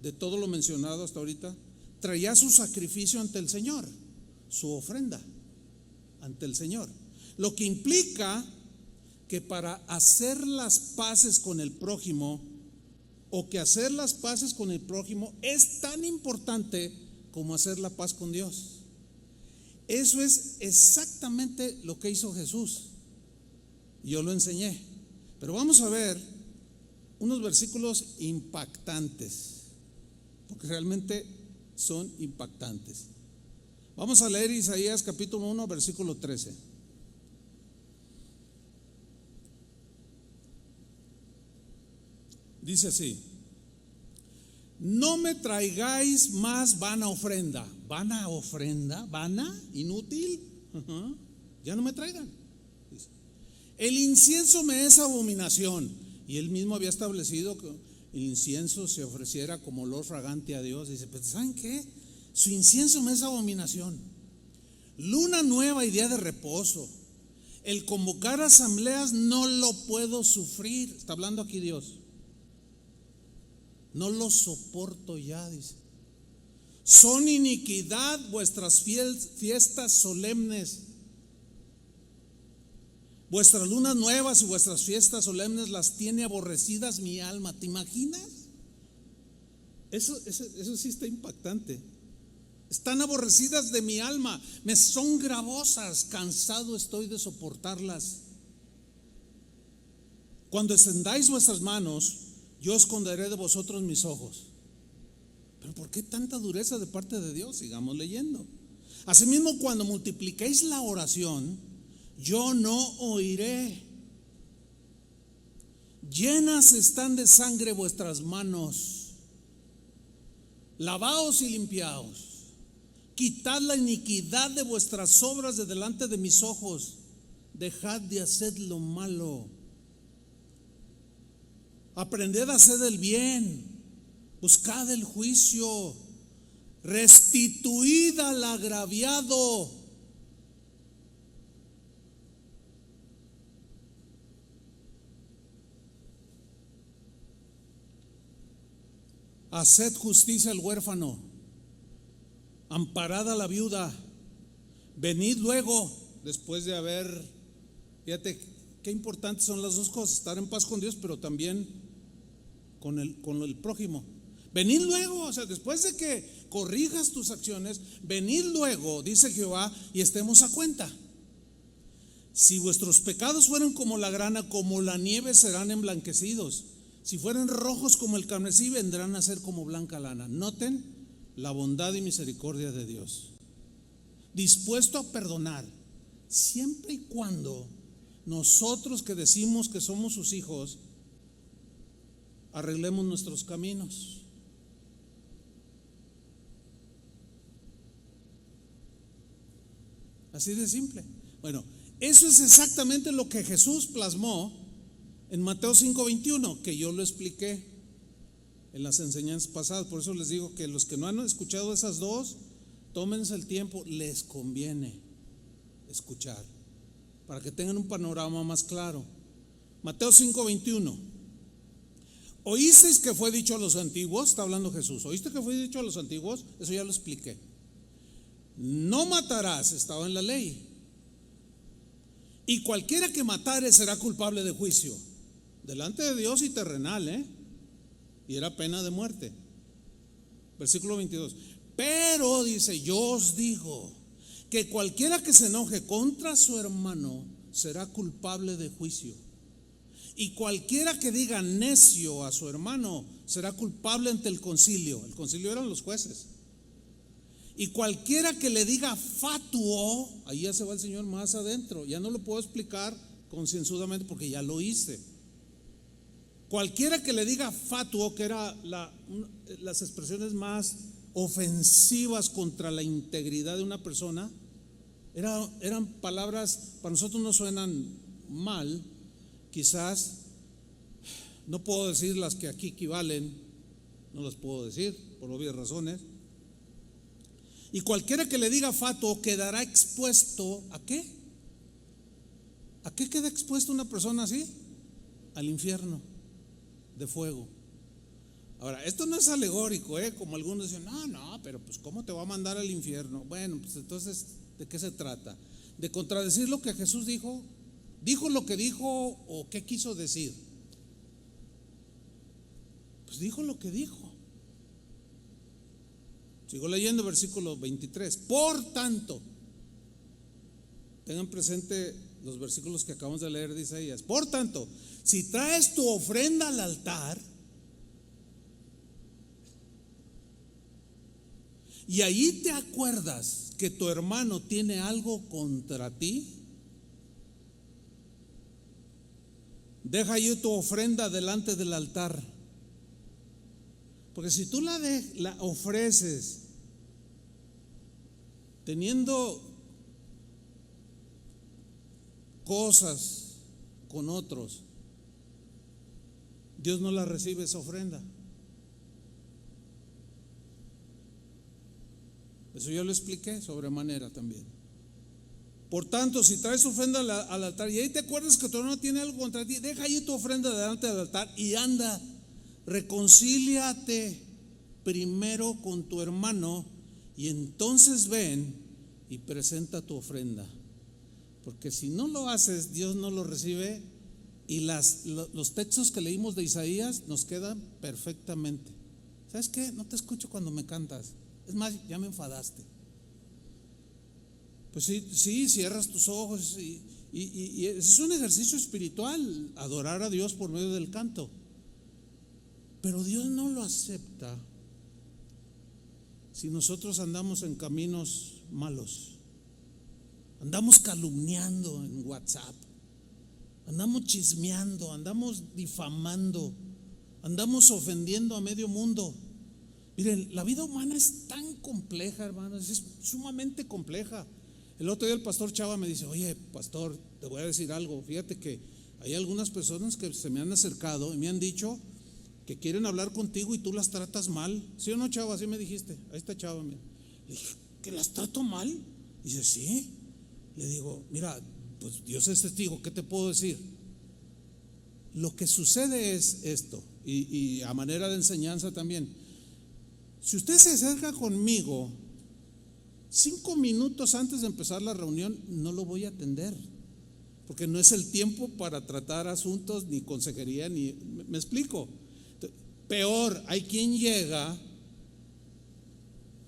de todo lo mencionado hasta ahorita traía su sacrificio ante el Señor, su ofrenda ante el Señor. Lo que implica que para hacer las paces con el prójimo, o que hacer las paces con el prójimo es tan importante como hacer la paz con Dios. Eso es exactamente lo que hizo Jesús. Yo lo enseñé. Pero vamos a ver unos versículos impactantes, porque realmente son impactantes. Vamos a leer Isaías capítulo 1, versículo 13. Dice así: no me traigáis más vana ofrenda. ¿Vana ofrenda? ¿Vana? ¿Inútil? Ya no me traigan. Dice, el incienso me es abominación. Y él mismo había establecido que el incienso se ofreciera como olor fragante a Dios. Dice, pues ¿saben qué? Su incienso me es abominación. Luna nueva y día de reposo, el convocar asambleas no lo puedo sufrir. Está hablando aquí Dios. No lo soporto ya, dice. Son iniquidad vuestras fiestas solemnes. Vuestras lunas nuevas y vuestras fiestas solemnes las tiene aborrecidas mi alma. ¿Te imaginas? Eso sí está impactante. Están aborrecidas de mi alma, me son gravosas, cansado estoy de soportarlas. Cuando extendáis vuestras manos, yo esconderé de vosotros mis ojos. Pero ¿por qué tanta dureza de parte de Dios? Sigamos leyendo. Asimismo, cuando multipliquéis la oración, yo no oiré. Llenas están de sangre vuestras manos. Lavaos y limpiaos. Quitad la iniquidad de vuestras obras de delante de mis ojos. Dejad de hacer lo malo. Aprended a hacer el bien, buscad el juicio, restituid al agraviado. Haced justicia al huérfano, amparad a la viuda. Venid luego, después de haber, fíjate qué importantes son las dos cosas: estar en paz con Dios, pero también con el prójimo. Venid luego, o sea, después de que corrijas tus acciones, venid luego, dice Jehová, y estemos a cuenta. Si vuestros pecados fueran como la grana, como la nieve serán emblanquecidos. Si fueran rojos como el carmesí, vendrán a ser como blanca lana. Noten la bondad y misericordia de Dios, dispuesto a perdonar, siempre y cuando nosotros que decimos que somos sus hijos arreglemos nuestros caminos. Así de simple. Bueno, eso es exactamente lo que Jesús plasmó en Mateo 5:21, que yo lo expliqué en las enseñanzas pasadas. Por eso les digo que los que no han escuchado esas dos, tómense el tiempo, les conviene escuchar para que tengan un panorama más claro. Mateo 5:21. ¿Oísteis que fue dicho a los antiguos? Está hablando Jesús. ¿Oíste que fue dicho a los antiguos? Eso ya lo expliqué. No matarás, estaba en la ley. Y cualquiera que matare será culpable de juicio, delante de Dios y terrenal, y era pena de muerte. Versículo 22. Pero dice, yo os digo que cualquiera que se enoje contra su hermano será culpable de juicio. Y cualquiera que diga necio a su hermano será culpable ante el concilio. El concilio eran los jueces. Y cualquiera que le diga fatuo, ahí ya se va el Señor más adentro. Ya no lo puedo explicar concienzudamente porque ya lo hice. Cualquiera que le diga fatuo, que era las expresiones más ofensivas contra la integridad de una persona, eran palabras, para nosotros no suenan mal, quizás, no puedo decir las que aquí equivalen, no las puedo decir por obvias razones. Y cualquiera que le diga fatuo quedará expuesto ¿a qué? ¿A qué queda expuesto una persona así? Al infierno de fuego. Ahora, esto no es alegórico, como algunos dicen, no, pero pues ¿cómo te va a mandar al infierno? Bueno, pues entonces, ¿de qué se trata? ¿De contradecir lo que Jesús dijo? ¿Dijo lo que dijo o qué quiso decir? Pues dijo lo que dijo. Sigo leyendo versículo 23. Por tanto, tengan presente los versículos que acabamos de leer de Isaías. Por tanto, si traes tu ofrenda al altar y allí te acuerdas que tu hermano tiene algo contra ti, deja allí tu ofrenda delante del altar. Porque si tú la ofreces teniendo cosas con otros, Dios no la recibe esa ofrenda. Eso yo lo expliqué sobremanera también. Por tanto, si traes ofrenda al altar y ahí te acuerdas que tu hermano tiene algo contra ti, deja allí tu ofrenda delante del altar y anda, reconcíliate primero con tu hermano y entonces ven y presenta tu ofrenda. Porque si no lo haces, Dios no lo recibe. Y los textos que leímos de Isaías nos quedan perfectamente. ¿Sabes qué? No te escucho cuando me cantas. Es más, ya me enfadaste. Pues sí, cierras tus ojos y es un ejercicio espiritual, adorar a Dios por medio del canto. Pero Dios no lo acepta si nosotros andamos en caminos malos. Andamos calumniando en WhatsApp, andamos chismeando, andamos difamando, andamos ofendiendo a medio mundo. Miren, la vida humana es tan compleja, hermanos, es sumamente compleja. El otro día el pastor Chava me dice, oye, pastor, te voy a decir algo. Fíjate que hay algunas personas que se me han acercado y me han dicho que quieren hablar contigo y tú las tratas mal. ¿Sí o no, Chava? Así me dijiste. Ahí está Chava. Mira. Le dije, ¿que las trato mal? Dice, sí. Le digo, mira, pues Dios es testigo, ¿qué te puedo decir? Lo que sucede es esto, y a manera de enseñanza también. Si usted se acerca conmigo 5 minutos antes de empezar la reunión, no lo voy a atender, porque no es el tiempo para tratar asuntos ni consejería, ni, ¿me explico? Peor, hay quien llega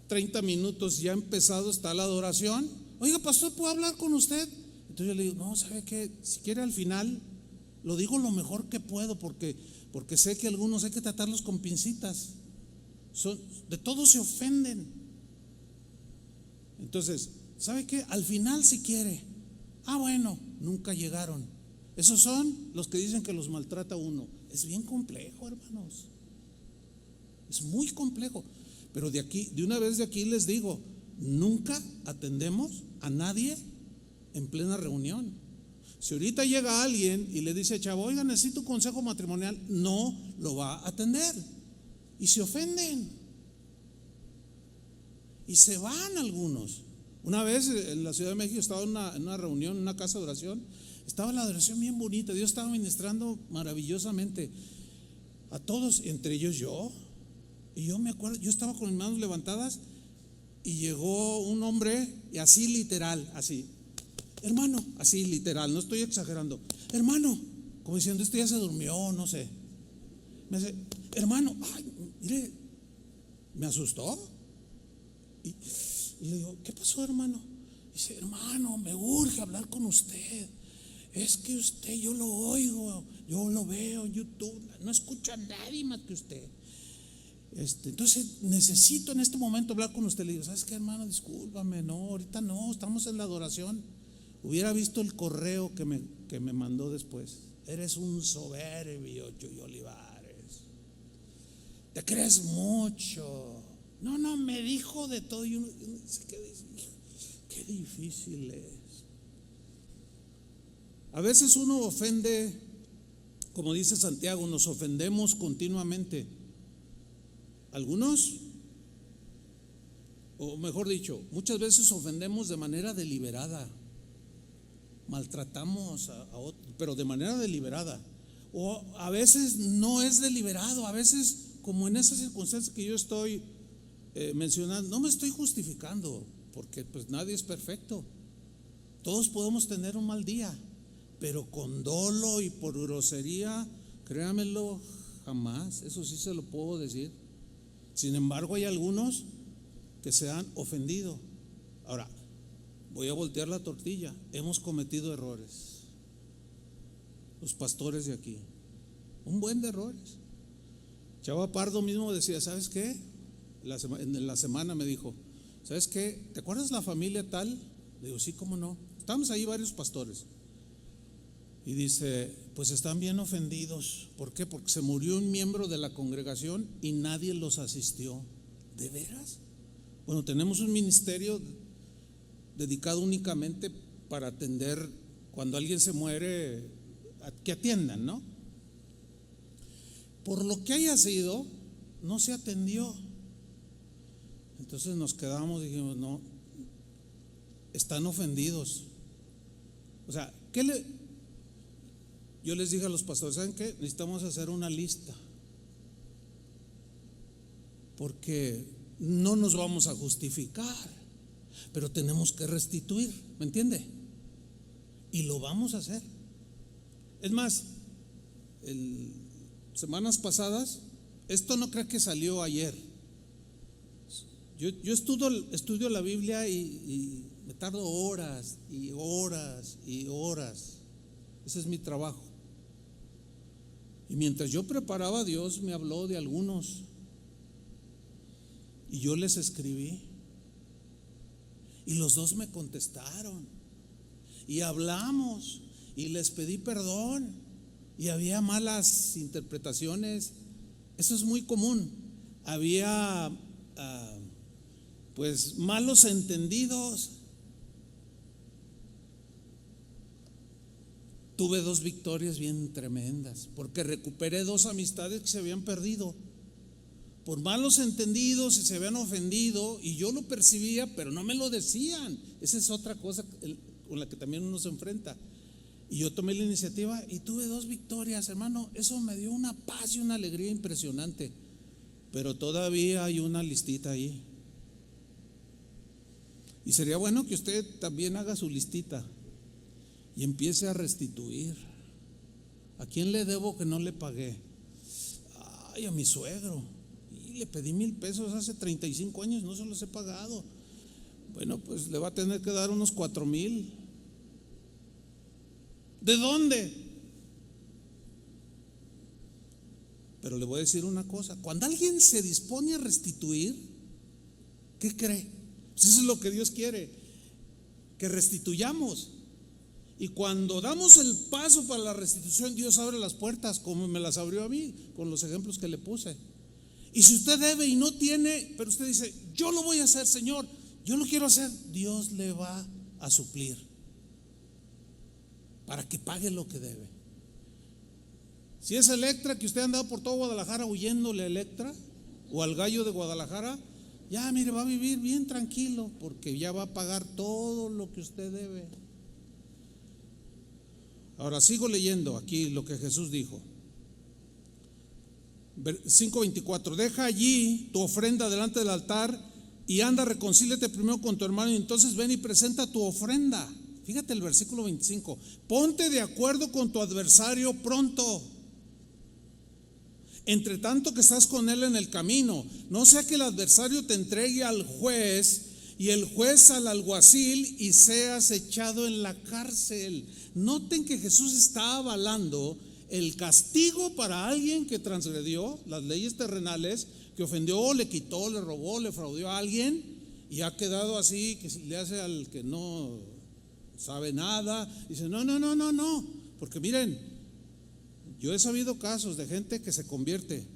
30 minutos, ya empezado está la adoración. Oiga, pastor, ¿puedo hablar con usted? Entonces yo le digo, no, ¿sabe qué? Si quiere al final, lo digo lo mejor que puedo, porque sé que algunos hay que tratarlos con pincitas. De todos se ofenden. Entonces, ¿sabe qué? Al final si quiere. Bueno, nunca llegaron. Esos son los que dicen que los maltrata uno. Es bien complejo, hermanos. Es muy complejo. Pero de una vez de aquí les digo, nunca atendemos a nadie en plena reunión. Si ahorita llega alguien y le dice, chavo, oiga, necesito un consejo matrimonial, no lo va a atender. Y se ofenden. Y se van algunos. Una vez en la Ciudad de México estaba en una reunión, en una casa de oración. Estaba la adoración bien bonita. Dios estaba ministrando maravillosamente a todos, entre ellos yo. Y yo me acuerdo, yo estaba con mis manos levantadas y llegó un hombre y así literal, así, hermano, así literal, no estoy exagerando, hermano, como diciendo, este ya se durmió, no sé. Me dice, hermano, mire, me asustó. Y le digo, ¿qué pasó, hermano? Dice, hermano, me urge hablar con usted. Es que usted, yo lo oigo, yo lo veo en YouTube, no escucho a nadie más que usted. Entonces necesito en este momento hablar con usted. Le digo, ¿sabes qué, hermano? Discúlpame, no, ahorita no, estamos en la adoración. Hubiera visto el correo que me mandó después. Eres un soberbio, Chuy Olivares. Te crees mucho. No, me dijo de todo. Y uno dice, qué difícil es. A veces uno ofende, como dice Santiago, nos ofendemos continuamente. Algunos, o mejor dicho, muchas veces ofendemos de manera deliberada. Maltratamos a otros, pero de manera deliberada. O a veces no es deliberado, a veces, como en esas circunstancias que yo estoy mencionando, no me estoy justificando, porque pues nadie es perfecto. Todos podemos tener un mal día, pero con dolo y por grosería, créamelo, jamás. Eso sí se lo puedo decir. Sin embargo, hay algunos que se han ofendido. Ahora, voy a voltear la tortilla. Hemos cometido errores, los pastores de aquí, un buen de errores. Chava Pardo mismo decía, ¿sabes qué? En la semana me dijo, ¿sabes qué? ¿Te acuerdas la familia tal? Le digo, sí, ¿cómo no? Estamos ahí varios pastores. Y dice, pues están bien ofendidos. ¿Por qué? Porque se murió un miembro de la congregación y nadie los asistió. ¿De veras? Bueno, tenemos un ministerio dedicado únicamente para atender cuando alguien se muere, que atiendan, ¿no? Por lo que haya sido, no se atendió. Entonces nos quedamos y dijimos, no, están ofendidos. O sea, yo les dije a los pastores, ¿saben qué? Necesitamos hacer una lista, porque no nos vamos a justificar, pero tenemos que restituir, ¿me entiende? Y lo vamos a hacer. Es más, semanas pasadas, esto no creo que salió ayer. Yo estudio la Biblia y me tardo horas y horas y horas. Ese es mi trabajo. Y mientras yo preparaba, Dios me habló de algunos y yo les escribí y los dos me contestaron y hablamos y les pedí perdón y había malas interpretaciones. Eso es muy común. Había pues malos entendidos. Tuve 2 victorias bien tremendas, porque recuperé 2 amistades que se habían perdido por malos entendidos y se habían ofendido, y yo lo percibía, pero no me lo decían. Esa es otra cosa con la que también uno se enfrenta. Y yo tomé la iniciativa y tuve 2 victorias, hermano. Eso me dio una paz y una alegría impresionante. Pero todavía hay una listita ahí. Y sería bueno que usted también haga su listita y empiece a restituir. ¿A quién le debo que no le pagué? Ay, a mi suegro. Y le pedí 1,000 pesos hace 35 años, no se los he pagado. Bueno, pues le va a tener que dar unos 4,000. ¿De dónde? Pero le voy a decir una cosa: cuando alguien se dispone a restituir, ¿qué cree? Pues eso es lo que Dios quiere, que restituyamos. Y cuando damos el paso para la restitución, Dios abre las puertas, como me las abrió a mí con los ejemplos que le puse. Y si usted debe y no tiene, pero usted dice, yo lo voy a hacer, Señor, yo lo quiero hacer, Dios le va a suplir para que pague lo que debe. Si es Electra, que usted ha andado por todo Guadalajara huyéndole a Electra o al Gallo de Guadalajara, ya mire, va a vivir bien tranquilo, porque ya va a pagar todo lo que usted debe. Ahora sigo leyendo aquí lo que Jesús dijo. 5:24: deja allí tu ofrenda delante del altar y anda, reconcíliate primero con tu hermano y entonces ven y presenta tu ofrenda. Fíjate el versículo 25: ponte de acuerdo con tu adversario pronto, entre tanto que estás con él en el camino, no sea que el adversario te entregue al juez y el juez al alguacil y seas echado en la cárcel. Noten que Jesús está avalando el castigo para alguien que transgredió las leyes terrenales, que ofendió, le quitó, le robó, le fraudió a alguien y ha quedado así, que le hace al que no sabe nada. Dice, no, porque miren, yo he sabido casos de gente que se convierte,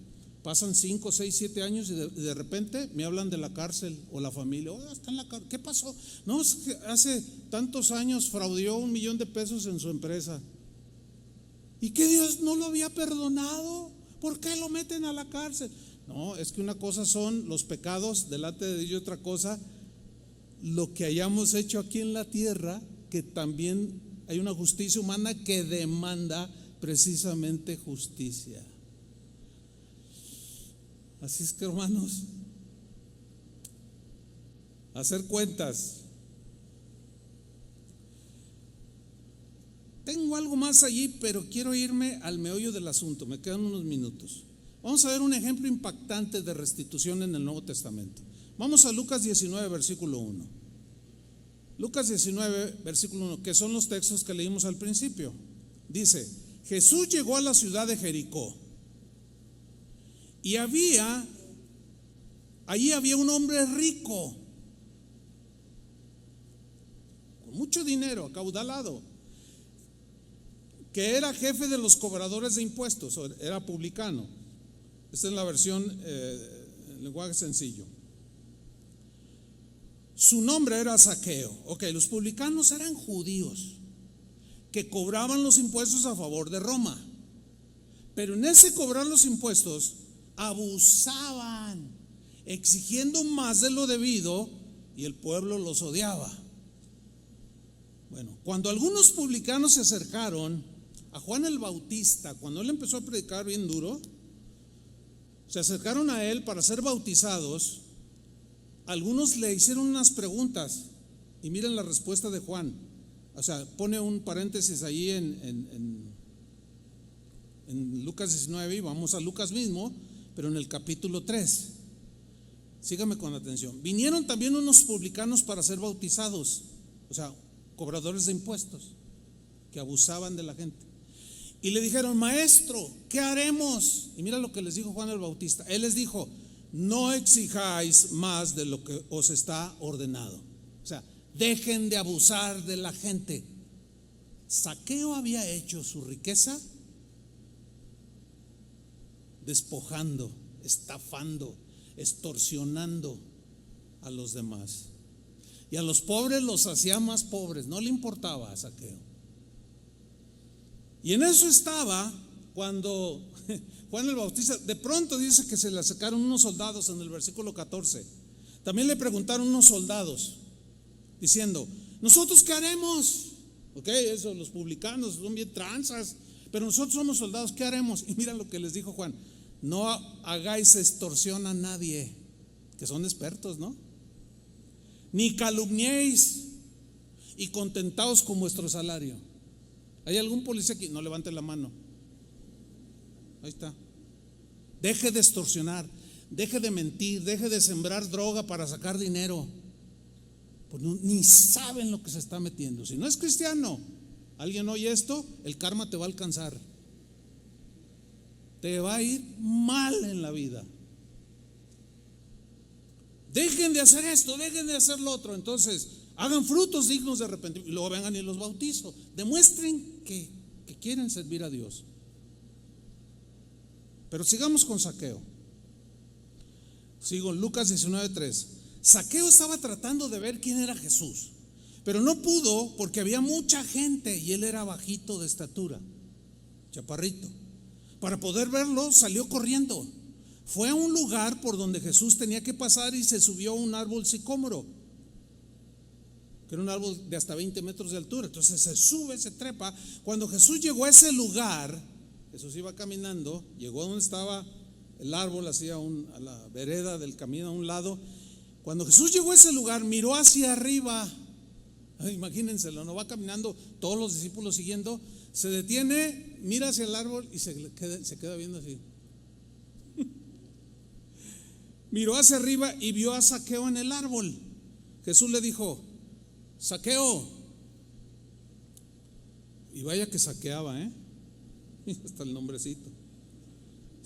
pasan 5, 6, 7 años y de repente me hablan de la cárcel o la familia. Está en la cárcel. ¿Qué pasó? No, es que hace tantos años fraudió $1,000,000 en su empresa. ¿Y que Dios no lo había perdonado? ¿Por qué lo meten a la cárcel? No, es que una cosa son los pecados delante de Dios y otra cosa lo que hayamos hecho aquí en la tierra, que también hay una justicia humana que demanda precisamente justicia. Así es que, hermanos, hacer cuentas. Tengo algo más allí, pero quiero irme al meollo del asunto. Me quedan unos minutos. Vamos a ver un ejemplo impactante de restitución en el Nuevo Testamento. Vamos a Lucas 19, versículo 1. Lucas 19, versículo 1, que son los textos que leímos al principio. Dice: Jesús llegó a la ciudad de Jericó y allí había un hombre rico, con mucho dinero, acaudalado, que era jefe de los cobradores de impuestos, era publicano. Esta es la versión en lenguaje sencillo. Su nombre era Zaqueo. Los publicanos eran judíos que cobraban los impuestos a favor de Roma, pero en ese cobrar los impuestos abusaban, exigiendo más de lo debido, y el pueblo los odiaba. Bueno, cuando algunos publicanos se acercaron a Juan el Bautista, cuando él empezó a predicar bien duro, se acercaron a él para ser bautizados. Algunos le hicieron unas preguntas y miren la respuesta de Juan. Pone un paréntesis ahí en Lucas 19 y vamos a Lucas mismo, pero en el capítulo 3. Sígame con atención. Vinieron también unos publicanos para ser bautizados, cobradores de impuestos que abusaban de la gente. Y le dijeron: Maestro, ¿qué haremos? Y mira lo que les dijo Juan el Bautista. Él les dijo: no exijáis más de lo que os está ordenado. Dejen de abusar de la gente. Zaqueo había hecho su riqueza despojando, estafando, extorsionando a los demás. Y a los pobres los hacía más pobres, no le importaba a Zaqueo. Y en eso estaba cuando Juan el Bautista, de pronto dice que se le acercaron unos soldados en el versículo 14. También le preguntaron unos soldados, diciendo: ¿nosotros qué haremos? Eso, los publicanos son bien tranzas, pero nosotros somos soldados, ¿qué haremos? Y mira lo que les dijo Juan: no hagáis extorsión a nadie, que son expertos, ¿no? Ni calumniéis, y contentaos con vuestro salario. ¿Hay algún policía aquí? No levante la mano. Ahí está. Deje de extorsionar, deje de mentir, deje de sembrar droga para sacar dinero. Pues ni saben lo que se está metiendo. Si no es cristiano, alguien oye esto, el karma te va a alcanzar. Te va a ir mal en la vida. Dejen de hacer esto, dejen de hacer lo otro. Entonces, hagan frutos dignos de arrepentimiento y luego vengan y los bautizo. Demuestren que quieren servir a Dios. Pero sigamos con Zaqueo. Sigo en Lucas 19:3. Zaqueo estaba tratando de ver quién era Jesús, pero no pudo porque había mucha gente y él era bajito de estatura, chaparrito. Para poder verlo salió corriendo. Fue a un lugar por donde Jesús tenía que pasar y se subió a un árbol sicómoro, que era un árbol de hasta 20 metros de altura. Entonces se sube, se trepa. Cuando Jesús llegó a ese lugar, Jesús iba caminando, llegó a donde estaba el árbol, hacia a la vereda del camino a un lado. Cuando Jesús llegó a ese lugar, miró hacia arriba. Imagínenselo, no va caminando, todos los discípulos siguiendo. Se detiene, mira hacia el árbol y se queda viendo así. Miró hacia arriba y vio a Zaqueo en el árbol. Jesús le dijo: Zaqueo. Y vaya que saqueaba, hasta el nombrecito.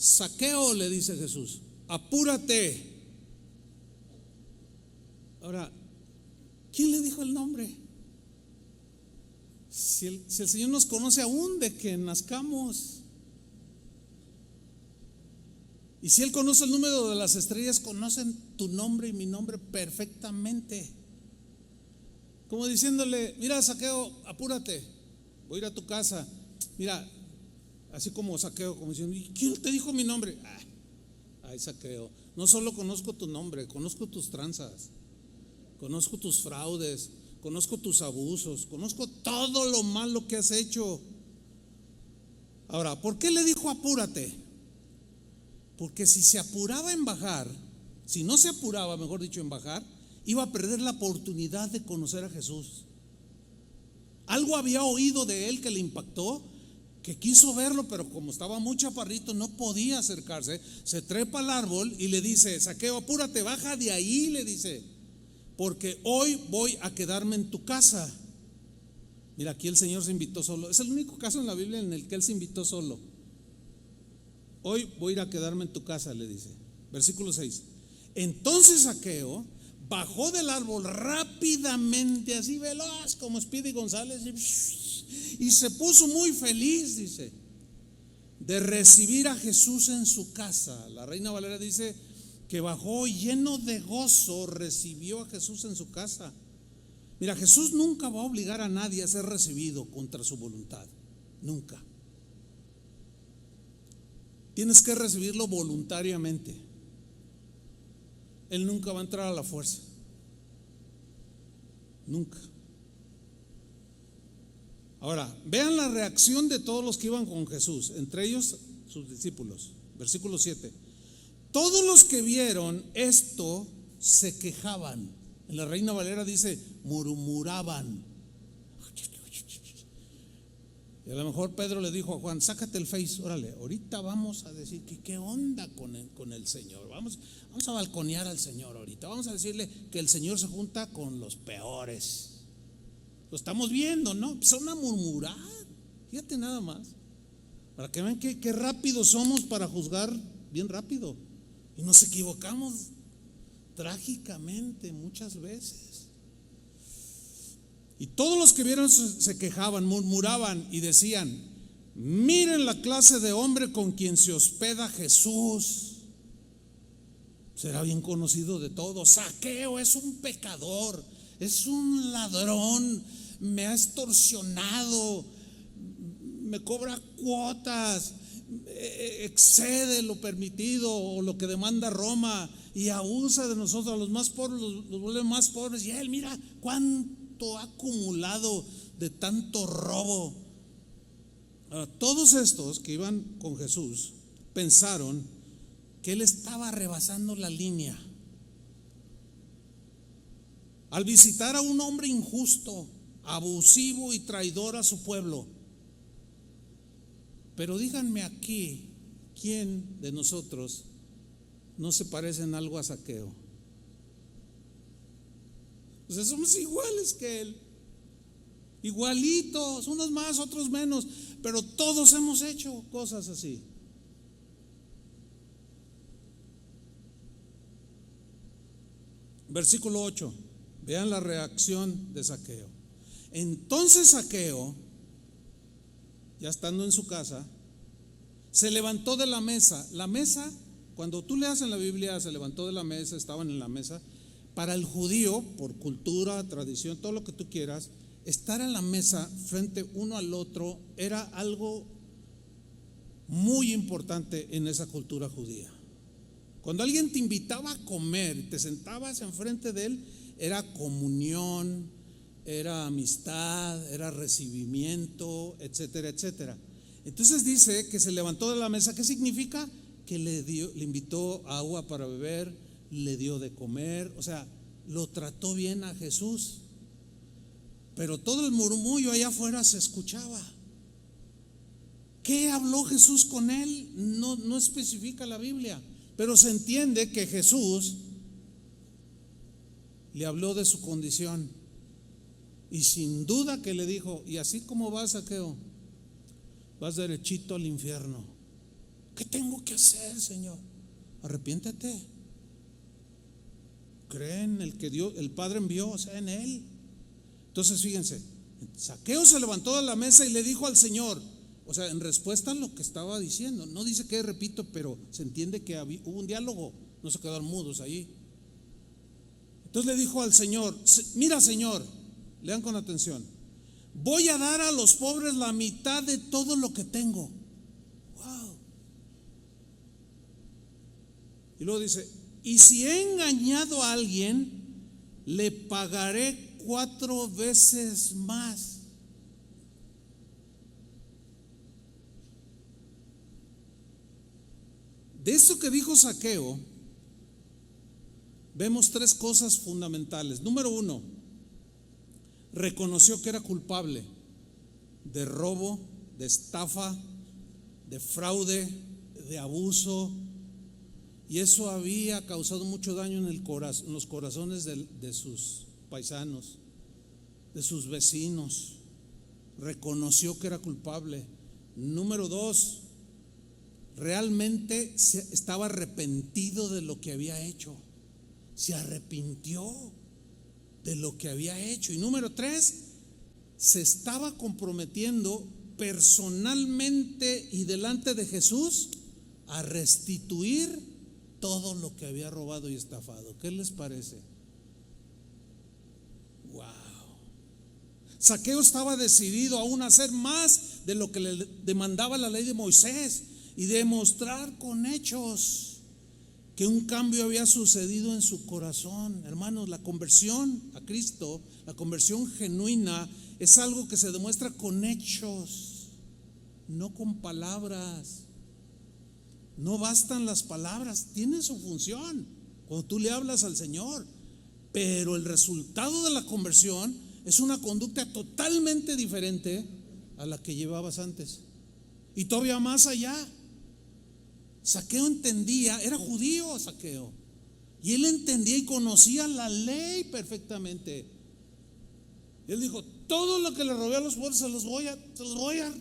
Zaqueo, le dice Jesús, apúrate. Ahora, ¿quién le dijo el nombre? Si el Señor nos conoce aún de que nazcamos. Y si Él conoce el número de las estrellas, conocen tu nombre y mi nombre perfectamente. Como diciéndole: mira, Zaqueo, apúrate, voy a ir a tu casa. Mira, así como Zaqueo, como diciendo: ¿y quién te dijo mi nombre? Ay, Zaqueo, no solo conozco tu nombre, conozco tus tranzas, conozco tus fraudes, conozco tus abusos, conozco todo lo malo que has hecho. Ahora, ¿por qué le dijo apúrate? Porque si se apuraba en bajar, si no se apuraba, mejor dicho, en bajar, iba a perder la oportunidad de conocer a Jesús. Algo había oído de él que le impactó, que quiso verlo, pero como estaba muy chaparrito no podía acercarse. Se trepa al árbol y le dice: Zaqueo, apúrate, baja de ahí, le dice, porque hoy voy a quedarme en tu casa. Mira, aquí el Señor se invitó solo. Es el único caso en la Biblia en el que Él se invitó solo. Hoy voy a ir a quedarme en tu casa, le dice. Versículo 6. Entonces Zaqueo bajó del árbol rápidamente, así veloz como Speedy González, y se puso muy feliz, dice, de recibir a Jesús en su casa. La Reina Valera dice que bajó lleno de gozo, recibió a Jesús en su casa. Mira, Jesús nunca va a obligar a nadie a ser recibido contra su voluntad, nunca. Tienes que recibirlo voluntariamente. Él nunca va a entrar a la fuerza, nunca. Ahora, vean la reacción de todos los que iban con Jesús, entre ellos sus discípulos. Versículo 7. Todos los que vieron esto se quejaban. En la Reina Valera dice: murmuraban. Y a lo mejor Pedro le dijo a Juan: sácate el Face, órale, ahorita vamos a decir que qué onda con el Señor. Vamos a balconear al Señor ahorita. Vamos a decirle que el Señor se junta con los peores. Lo estamos viendo, ¿no? Empezaron a murmurar. Fíjate nada más, para que vean qué rápido somos para juzgar, bien rápido. Y nos equivocamos trágicamente muchas veces. Y todos los que vieron se quejaban, murmuraban y decían: miren la clase de hombre con quien se hospeda Jesús. Será bien conocido de todos. Zaqueo es un pecador, es un ladrón, me ha extorsionado, me cobra cuotas, excede lo permitido o lo que demanda Roma y abusa de nosotros, a los más pobres los vuelve más pobres. Y él, mira cuánto ha acumulado de tanto robo. Ahora, todos estos que iban con Jesús pensaron que él estaba rebasando la línea al visitar a un hombre injusto, abusivo y traidor a su pueblo. Pero díganme aquí, ¿quién de nosotros no se parece en algo a Zaqueo? O sea, somos iguales que él, igualitos, unos más, otros menos, pero todos hemos hecho cosas así. Versículo 8, vean la reacción de Zaqueo. Entonces Zaqueo, ya estando en su casa, se levantó de la mesa. La mesa, cuando tú leas en la Biblia, se levantó de la mesa, estaban en la mesa. Para el judío, por cultura, tradición, todo lo que tú quieras, estar en la mesa frente uno al otro era algo muy importante en esa cultura judía. Cuando alguien te invitaba a comer y te sentabas enfrente de él, era comunión, era amistad, era recibimiento, etcétera, etcétera. Entonces dice que se levantó de la mesa. ¿Qué significa? Que le invitó agua para beber, le dio de comer, o sea, lo trató bien a Jesús. Pero todo el murmullo allá afuera se escuchaba. ¿Qué habló Jesús con él? No especifica la Biblia, pero se entiende que Jesús le habló de su condición. Y sin duda que le dijo: y así como vas, Zaqueo, vas derechito al infierno. ¿Qué tengo que hacer, Señor? Arrepiéntete. Cree en el que Dios, el Padre envió, o sea, en Él. Entonces fíjense, Zaqueo se levantó de la mesa y le dijo al Señor, o sea, en respuesta a lo que estaba diciendo. No dice que repito, pero se entiende que hubo un diálogo, no se quedaron mudos ahí. Entonces le dijo al Señor: mira, Señor, lean con atención, voy a dar a los pobres la mitad de todo lo que tengo. Wow. Y luego dice: y si he engañado a alguien, le pagaré 4 veces más. De esto que dijo Zaqueo, vemos 3 cosas fundamentales. Número 1, reconoció que era culpable de robo, de estafa, de fraude, de abuso, y eso había causado mucho daño en los corazones de sus paisanos, de sus vecinos. Reconoció que era culpable. Número 2, realmente estaba arrepentido de lo que había hecho. Se arrepintió de lo que había hecho. Y número 3, se estaba comprometiendo personalmente y delante de Jesús a restituir todo lo que había robado y estafado. ¿Qué les parece? Wow. Zaqueo estaba decidido aún a hacer más de lo que le demandaba la ley de Moisés y demostrar con hechos que un cambio había sucedido en su corazón. Hermanos, la conversión a Cristo, la conversión genuina, es algo que se demuestra con hechos, no con palabras. No bastan las palabras, tienen su función cuando tú le hablas al Señor, pero el resultado de la conversión es una conducta totalmente diferente a la que llevabas antes. Y todavía más allá, Zaqueo entendía, era judío Zaqueo, y él entendía y conocía la ley perfectamente. Él dijo: todo lo que le robé a los pobres se los voy a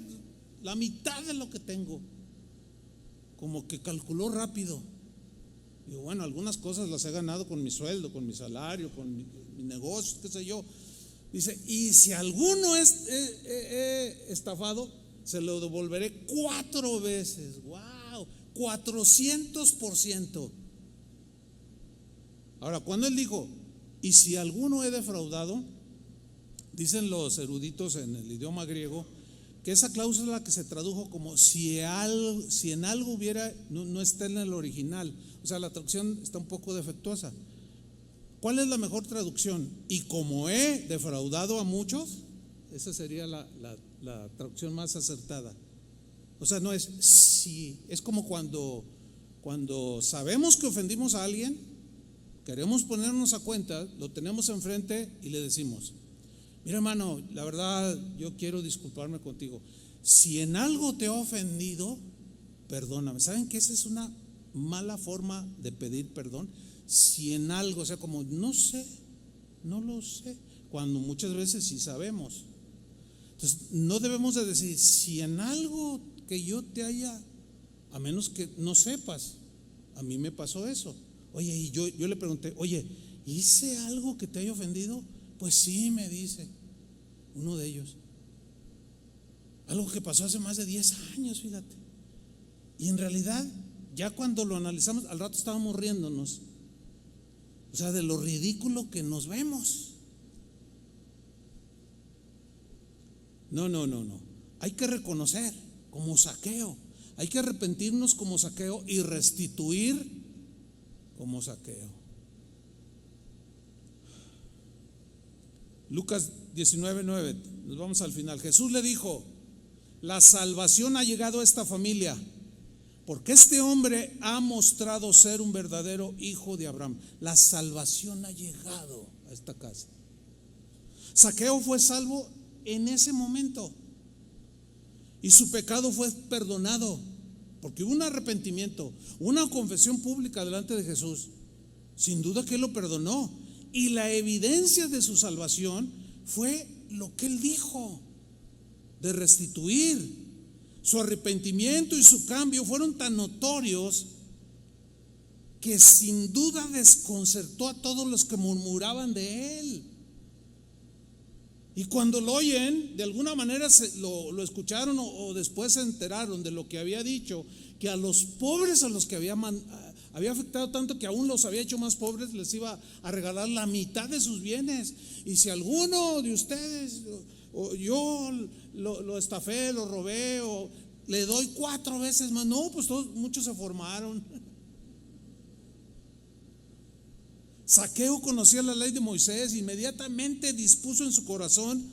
la mitad de lo que tengo. Como que calculó rápido. Digo, bueno, algunas cosas las he ganado con mi sueldo, con mi salario, con mi negocio, qué sé yo. Dice: y si alguno es estafado, se lo devolveré 4 veces. ¡Wow! 400%. Ahora, cuando él dijo: y si alguno he defraudado, dicen los eruditos en el idioma griego que esa cláusula que se tradujo como si en algo hubiera, no está en el original. O sea, la traducción está un poco defectuosa. ¿Cuál es la mejor traducción? Y como he defraudado a muchos, esa sería la traducción más acertada. O sea, no es si, es como cuando sabemos que ofendimos a alguien, queremos ponernos a cuenta, lo tenemos enfrente y le decimos: mira, hermano, la verdad yo quiero disculparme contigo. Si en algo te he ofendido, perdóname. ¿Saben que esa es una mala forma de pedir perdón? Si en algo, o sea, como no sé, no lo sé, cuando muchas veces sí sabemos. Entonces no debemos de decir si en algo que yo te haya, a menos que no sepas. A mí me pasó eso. Oye, y yo le pregunté: oye, ¿hice algo que te haya ofendido? Pues sí, me dice uno de ellos. Algo que pasó hace más de 10 años, fíjate. Y en realidad, ya cuando lo analizamos, al rato estábamos riéndonos. O sea, de lo ridículo que nos vemos. No. Hay que reconocer como Zaqueo. Hay que arrepentirnos como Zaqueo y restituir como Zaqueo. Lucas 19:9, nos vamos al final. Jesús le dijo: la salvación ha llegado a esta familia, porque este hombre ha mostrado ser un verdadero hijo de Abraham. La salvación ha llegado a esta casa. Zaqueo fue salvo en ese momento y su pecado fue perdonado, porque hubo un arrepentimiento, una confesión pública delante de Jesús. Sin duda que Él lo perdonó. y la evidencia de su salvación fue lo que él dijo, de restituir. Su arrepentimiento y su cambio fueron tan notorios que sin duda desconcertó a todos los que murmuraban de él. Y cuando lo oyen, de alguna manera lo escucharon o después se enteraron de lo que había dicho, que a los pobres a los que había afectado tanto que aún los había hecho más pobres, les iba a regalar la mitad de sus bienes. Y si alguno de ustedes, o yo lo estafé, lo robé, o le doy 4 veces más, no, pues muchos se formaron. Zaqueo conocía la ley de Moisés, inmediatamente dispuso en su corazón,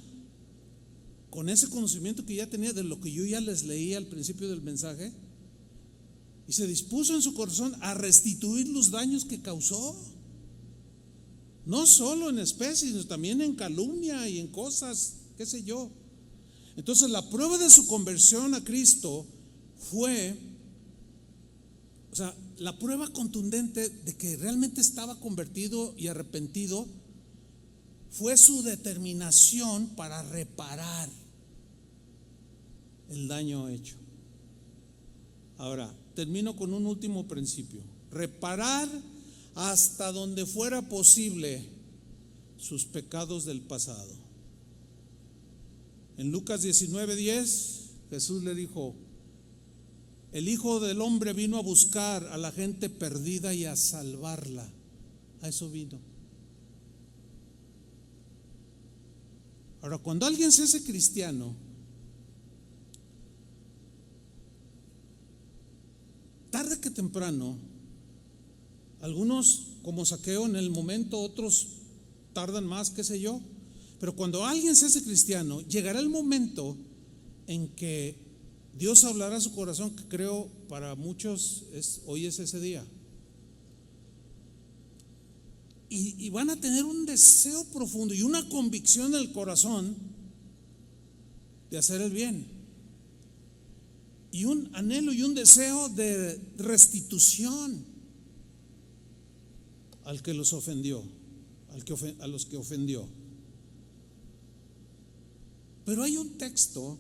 con ese conocimiento que ya tenía de lo que yo ya les leí al principio del mensaje, y se dispuso en su corazón a restituir los daños que causó, no solo en especies, sino también en calumnia y en cosas, qué sé yo. Entonces la prueba de su conversión a Cristo fue, o sea, la prueba contundente de que realmente estaba convertido y arrepentido fue su determinación para reparar el daño hecho. Ahora, termino con un último principio: reparar hasta donde fuera posible sus pecados del pasado. En Lucas 19:10, Jesús le dijo: el Hijo del Hombre vino a buscar a la gente perdida y a salvarla. A eso vino. Ahora, cuando alguien se hace cristiano, tarde que temprano, algunos como Zaqueo en el momento, otros tardan más, qué sé yo, pero cuando alguien se hace cristiano, llegará el momento en que Dios hablará a su corazón, que creo para muchos hoy es ese día. Y van a tener un deseo profundo y una convicción en el corazón de hacer el bien. Y un anhelo y un deseo de restitución al que los ofendió, a los que ofendió. Pero hay un texto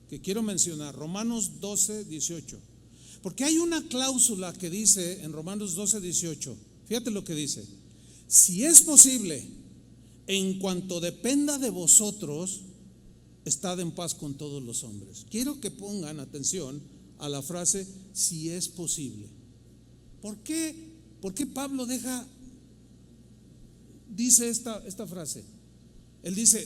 que quiero mencionar, Romanos 12:18, porque hay una cláusula que dice en Romanos 12:18, fíjate lo que dice: si es posible, en cuanto dependa de vosotros, estad en paz con todos los hombres. Quiero que pongan atención a la frase si es posible. ¿Por qué Pablo dice esta frase? Él dice: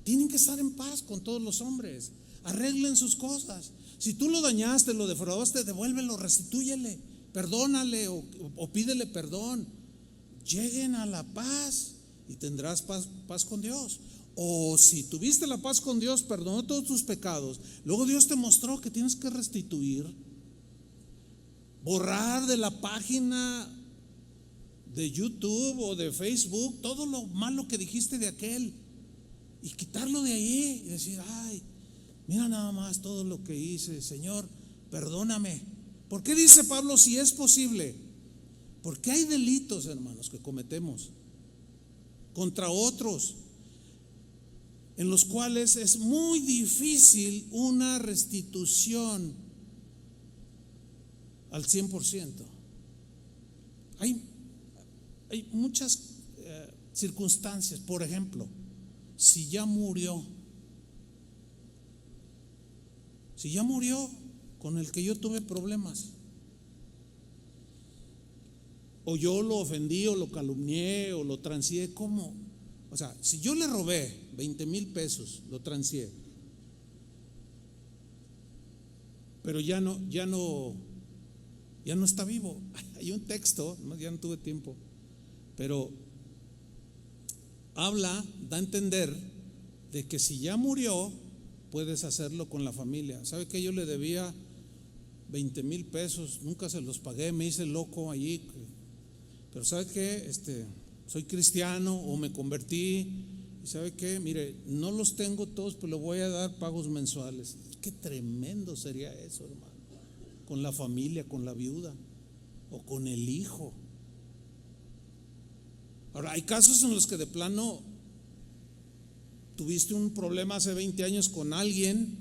tienen que estar en paz con todos los hombres. Arreglen sus cosas. Si tú lo dañaste, lo defraudaste, devuélvelo, restitúyele, perdónale o pídele perdón. Lleguen a la paz y tendrás paz con Dios. O si tuviste la paz con Dios, perdonó todos tus pecados, luego Dios te mostró que tienes que restituir, borrar de la página de YouTube o de Facebook todo lo malo que dijiste de aquel y quitarlo de ahí y decir: ay, mira nada más todo lo que hice, Señor, perdóname. ¿Por qué dice Pablo si es posible? Porque hay delitos, hermanos, que cometemos contra otros, en los cuales es muy difícil una restitución al 100%. Hay muchas circunstancias. Por ejemplo, si ya murió con el que yo tuve problemas, o yo lo ofendí o lo calumnié o lo transié, ¿cómo? O sea, si yo le robé 20,000 pesos, lo transié, pero ya no está vivo. Hay un texto, ya no tuve tiempo, pero da a entender de que si ya murió, puedes hacerlo con la familia. ¿Sabe que yo le debía 20,000 pesos? Nunca se los pagué, me hice loco allí. Pero ¿sabe qué? Soy cristiano o me convertí. ¿Y sabe qué? Mire, no los tengo todos, pero le voy a dar pagos mensuales. Qué tremendo sería eso, hermano. Con la familia, con la viuda o con el hijo. Ahora, hay casos en los que de plano tuviste un problema hace 20 años con alguien,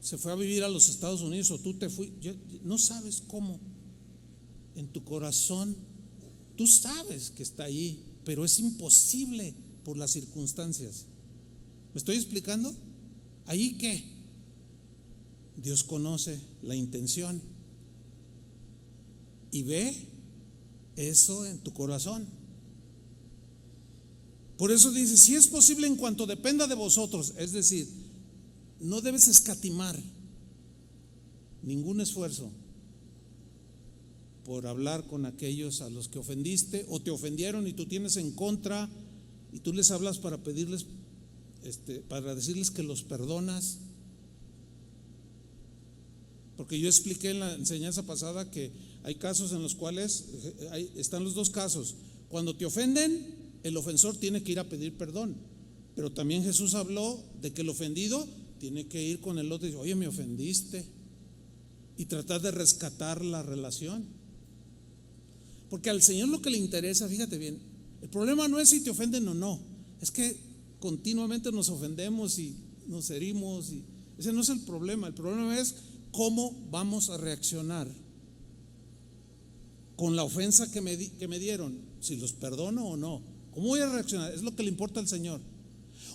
se fue a vivir a los Estados Unidos o tú te fuiste, no sabes cómo, en tu corazón, tú sabes que está ahí, pero es imposible por las circunstancias. ¿Me estoy explicando? ¿Ahí qué? Dios conoce la intención y ve eso en tu corazón. Por eso dice, si es posible en cuanto dependa de vosotros, es decir, no debes escatimar ningún esfuerzo por hablar con aquellos a los que ofendiste o te ofendieron y tú tienes en contra y tú les hablas para pedirles, para decirles que los perdonas. Porque yo expliqué en la enseñanza pasada que hay casos en los cuales están los dos casos. Cuando te ofenden, el ofensor tiene que ir a pedir perdón, pero también Jesús habló de que el ofendido tiene que ir con el otro y decir, oye, me ofendiste, y tratar de rescatar la relación. Porque al Señor lo que le interesa, fíjate bien, el problema no es si te ofenden o no, es que continuamente nos ofendemos y nos herimos, y ese no es el problema es cómo vamos a reaccionar con la ofensa que me dieron, si los perdono o no. ¿Cómo voy a reaccionar? Es lo que le importa al Señor.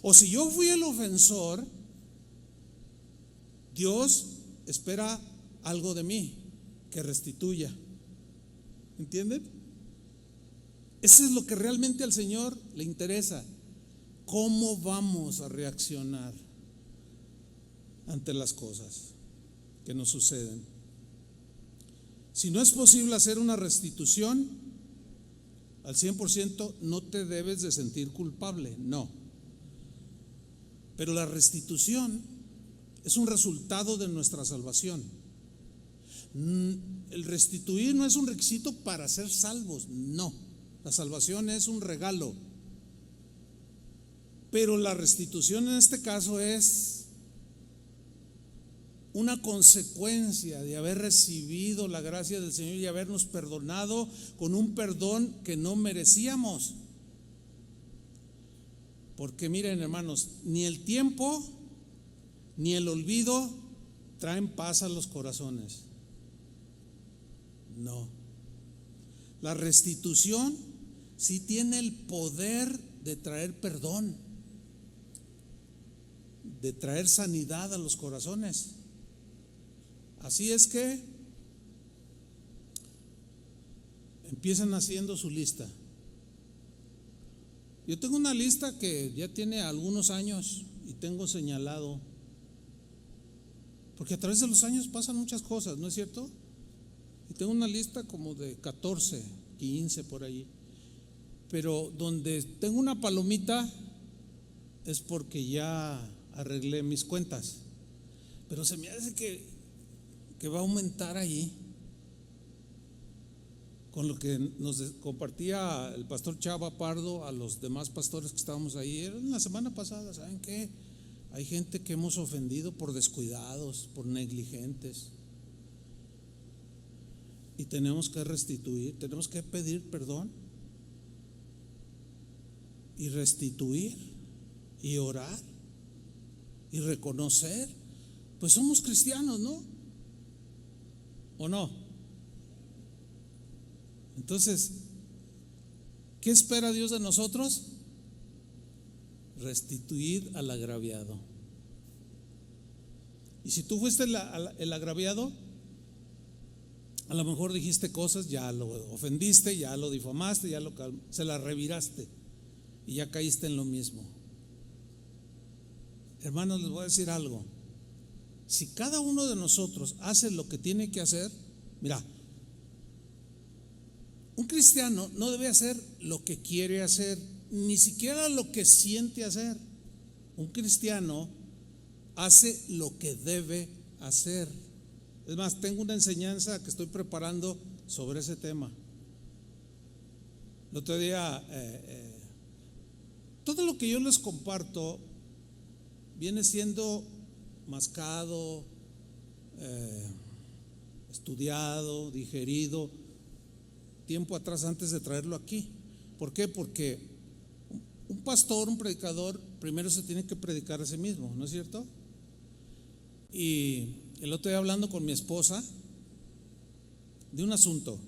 O si yo fui el ofensor, Dios espera algo de mí, que restituya. ¿Entienden? Eso es lo que realmente al Señor le interesa. ¿Cómo vamos a reaccionar ante las cosas que nos suceden? Si no es posible hacer una restitución al 100%, no te debes de sentir culpable, no. Pero la restitución es un resultado de nuestra salvación. El restituir no es un requisito para ser salvos, no. La salvación es un regalo. Pero la restitución en este caso es una consecuencia de haber recibido la gracia del Señor y habernos perdonado con un perdón que no merecíamos. Porque miren, hermanos, ni el tiempo ni el olvido traen paz a los corazones. No. La restitución sí tiene el poder de traer perdón, de traer sanidad a los corazones. Así es que empiezan haciendo su lista. Yo tengo una lista que ya tiene algunos años y tengo señalado, porque a través de los años pasan muchas cosas, ¿no es cierto? Y tengo una lista como de 14, 15 por ahí, pero donde tengo una palomita es porque ya arreglé mis cuentas, pero se me hace que va a aumentar ahí, con lo que nos compartía el pastor Chava Pardo a los demás pastores que estábamos ahí. Era la semana pasada. ¿Saben qué? Hay gente que hemos ofendido por descuidados, por negligentes, y tenemos que restituir, tenemos que pedir perdón y restituir y orar y reconocer. Pues somos cristianos, ¿no? ¿O no? Entonces, ¿qué espera Dios de nosotros? Restituir al agraviado. Y si tú fuiste el agraviado, a lo mejor dijiste cosas, ya lo ofendiste, ya lo difamaste, se la reviraste y ya caíste en lo mismo. Hermanos, les voy a decir algo. Si cada uno de nosotros hace lo que tiene que hacer, mira, un cristiano no debe hacer lo que quiere hacer, ni siquiera lo que siente hacer. Un cristiano hace lo que debe hacer. Es más, tengo una enseñanza que estoy preparando sobre ese tema. El otro día, todo lo que yo les comparto viene siendo mascado, estudiado, digerido tiempo atrás antes de traerlo aquí. ¿Por qué? Porque un pastor, un predicador, primero se tiene que predicar a sí mismo, ¿no es cierto? Y el otro día hablando con mi esposa de un asunto,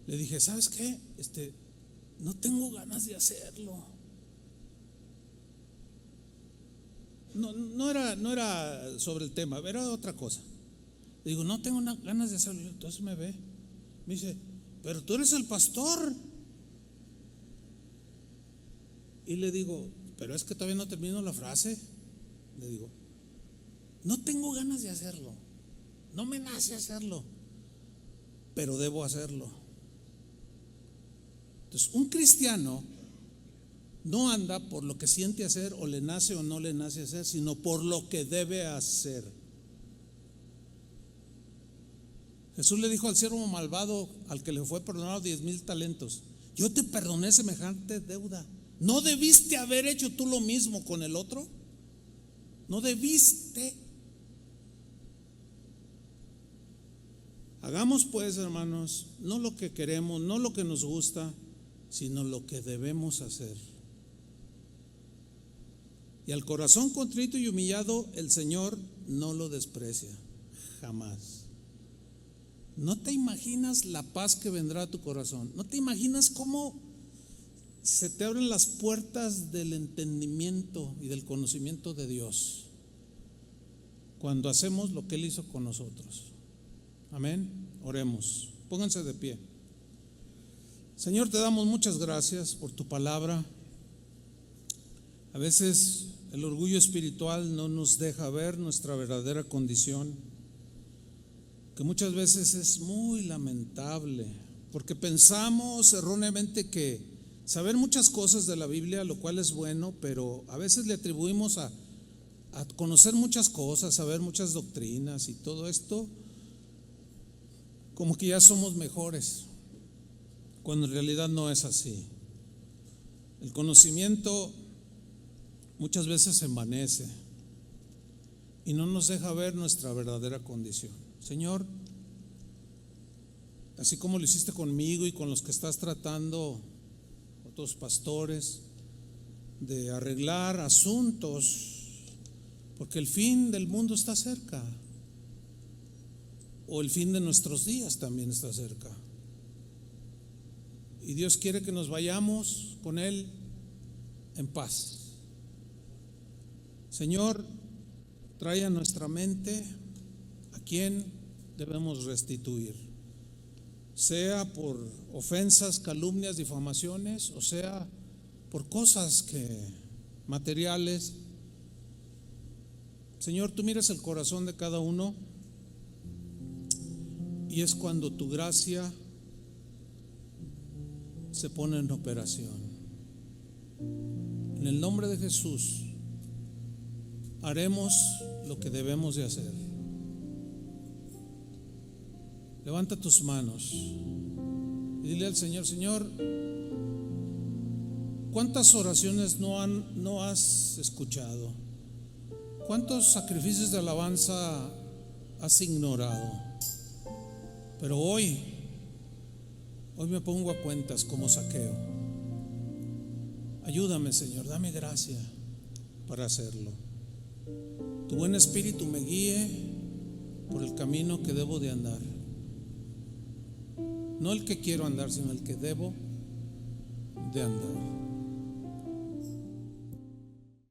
le dije, ¿sabes qué? No tengo ganas de hacerlo. No era sobre el tema, era otra cosa. Le digo, no tengo ganas de hacerlo. Entonces me ve, me dice, pero tú eres el pastor. Y le digo, pero es que todavía no termino la frase. Le digo, no tengo ganas de hacerlo, no me nace hacerlo, pero debo hacerlo. Entonces, un cristiano no anda por lo que siente hacer o le nace o no le nace hacer, sino por lo que debe hacer. Jesús le dijo al siervo malvado, al que le fue perdonado 10,000 talentos, yo te perdoné semejante deuda. ¿No debiste haber hecho tú lo mismo con el otro? No debiste. Hagamos pues, hermanos, no lo que queremos, no lo que nos gusta, sino lo que debemos hacer. Y al corazón contrito y humillado, el Señor no lo desprecia, jamás. No te imaginas la paz que vendrá a tu corazón. No te imaginas cómo se te abren las puertas del entendimiento y del conocimiento de Dios cuando hacemos lo que Él hizo con nosotros. Amén. Oremos. Pónganse de pie. Señor, te damos muchas gracias por tu palabra. A veces el orgullo espiritual no nos deja ver nuestra verdadera condición, que muchas veces es muy lamentable, porque pensamos erróneamente que saber muchas cosas de la Biblia, lo cual es bueno, pero a veces le atribuimos a conocer muchas cosas, saber muchas doctrinas y todo esto, como que ya somos mejores, cuando en realidad no es así. El conocimiento muchas veces se envanece y no nos deja ver nuestra verdadera condición. Señor, así como lo hiciste conmigo y con los que estás tratando, otros pastores, de arreglar asuntos, porque el fin del mundo está cerca, o el fin de nuestros días también está cerca, y Dios quiere que nos vayamos con Él en paz. Señor, trae a nuestra mente a quién debemos restituir, sea por ofensas, calumnias, difamaciones, o sea por cosas materiales. Señor, tú miras el corazón de cada uno y es cuando tu gracia se pone en operación. En el nombre de Jesús haremos lo que debemos de hacer. Levanta tus manos y dile al Señor, Señor, ¿cuántas oraciones no has escuchado? ¿Cuántos sacrificios de alabanza has ignorado? Pero hoy me pongo a cuentas como Zaqueo. Ayúdame, Señor, dame gracia para hacerlo. Tu buen espíritu me guíe por el camino que debo de andar. No el que quiero andar, sino el que debo de andar.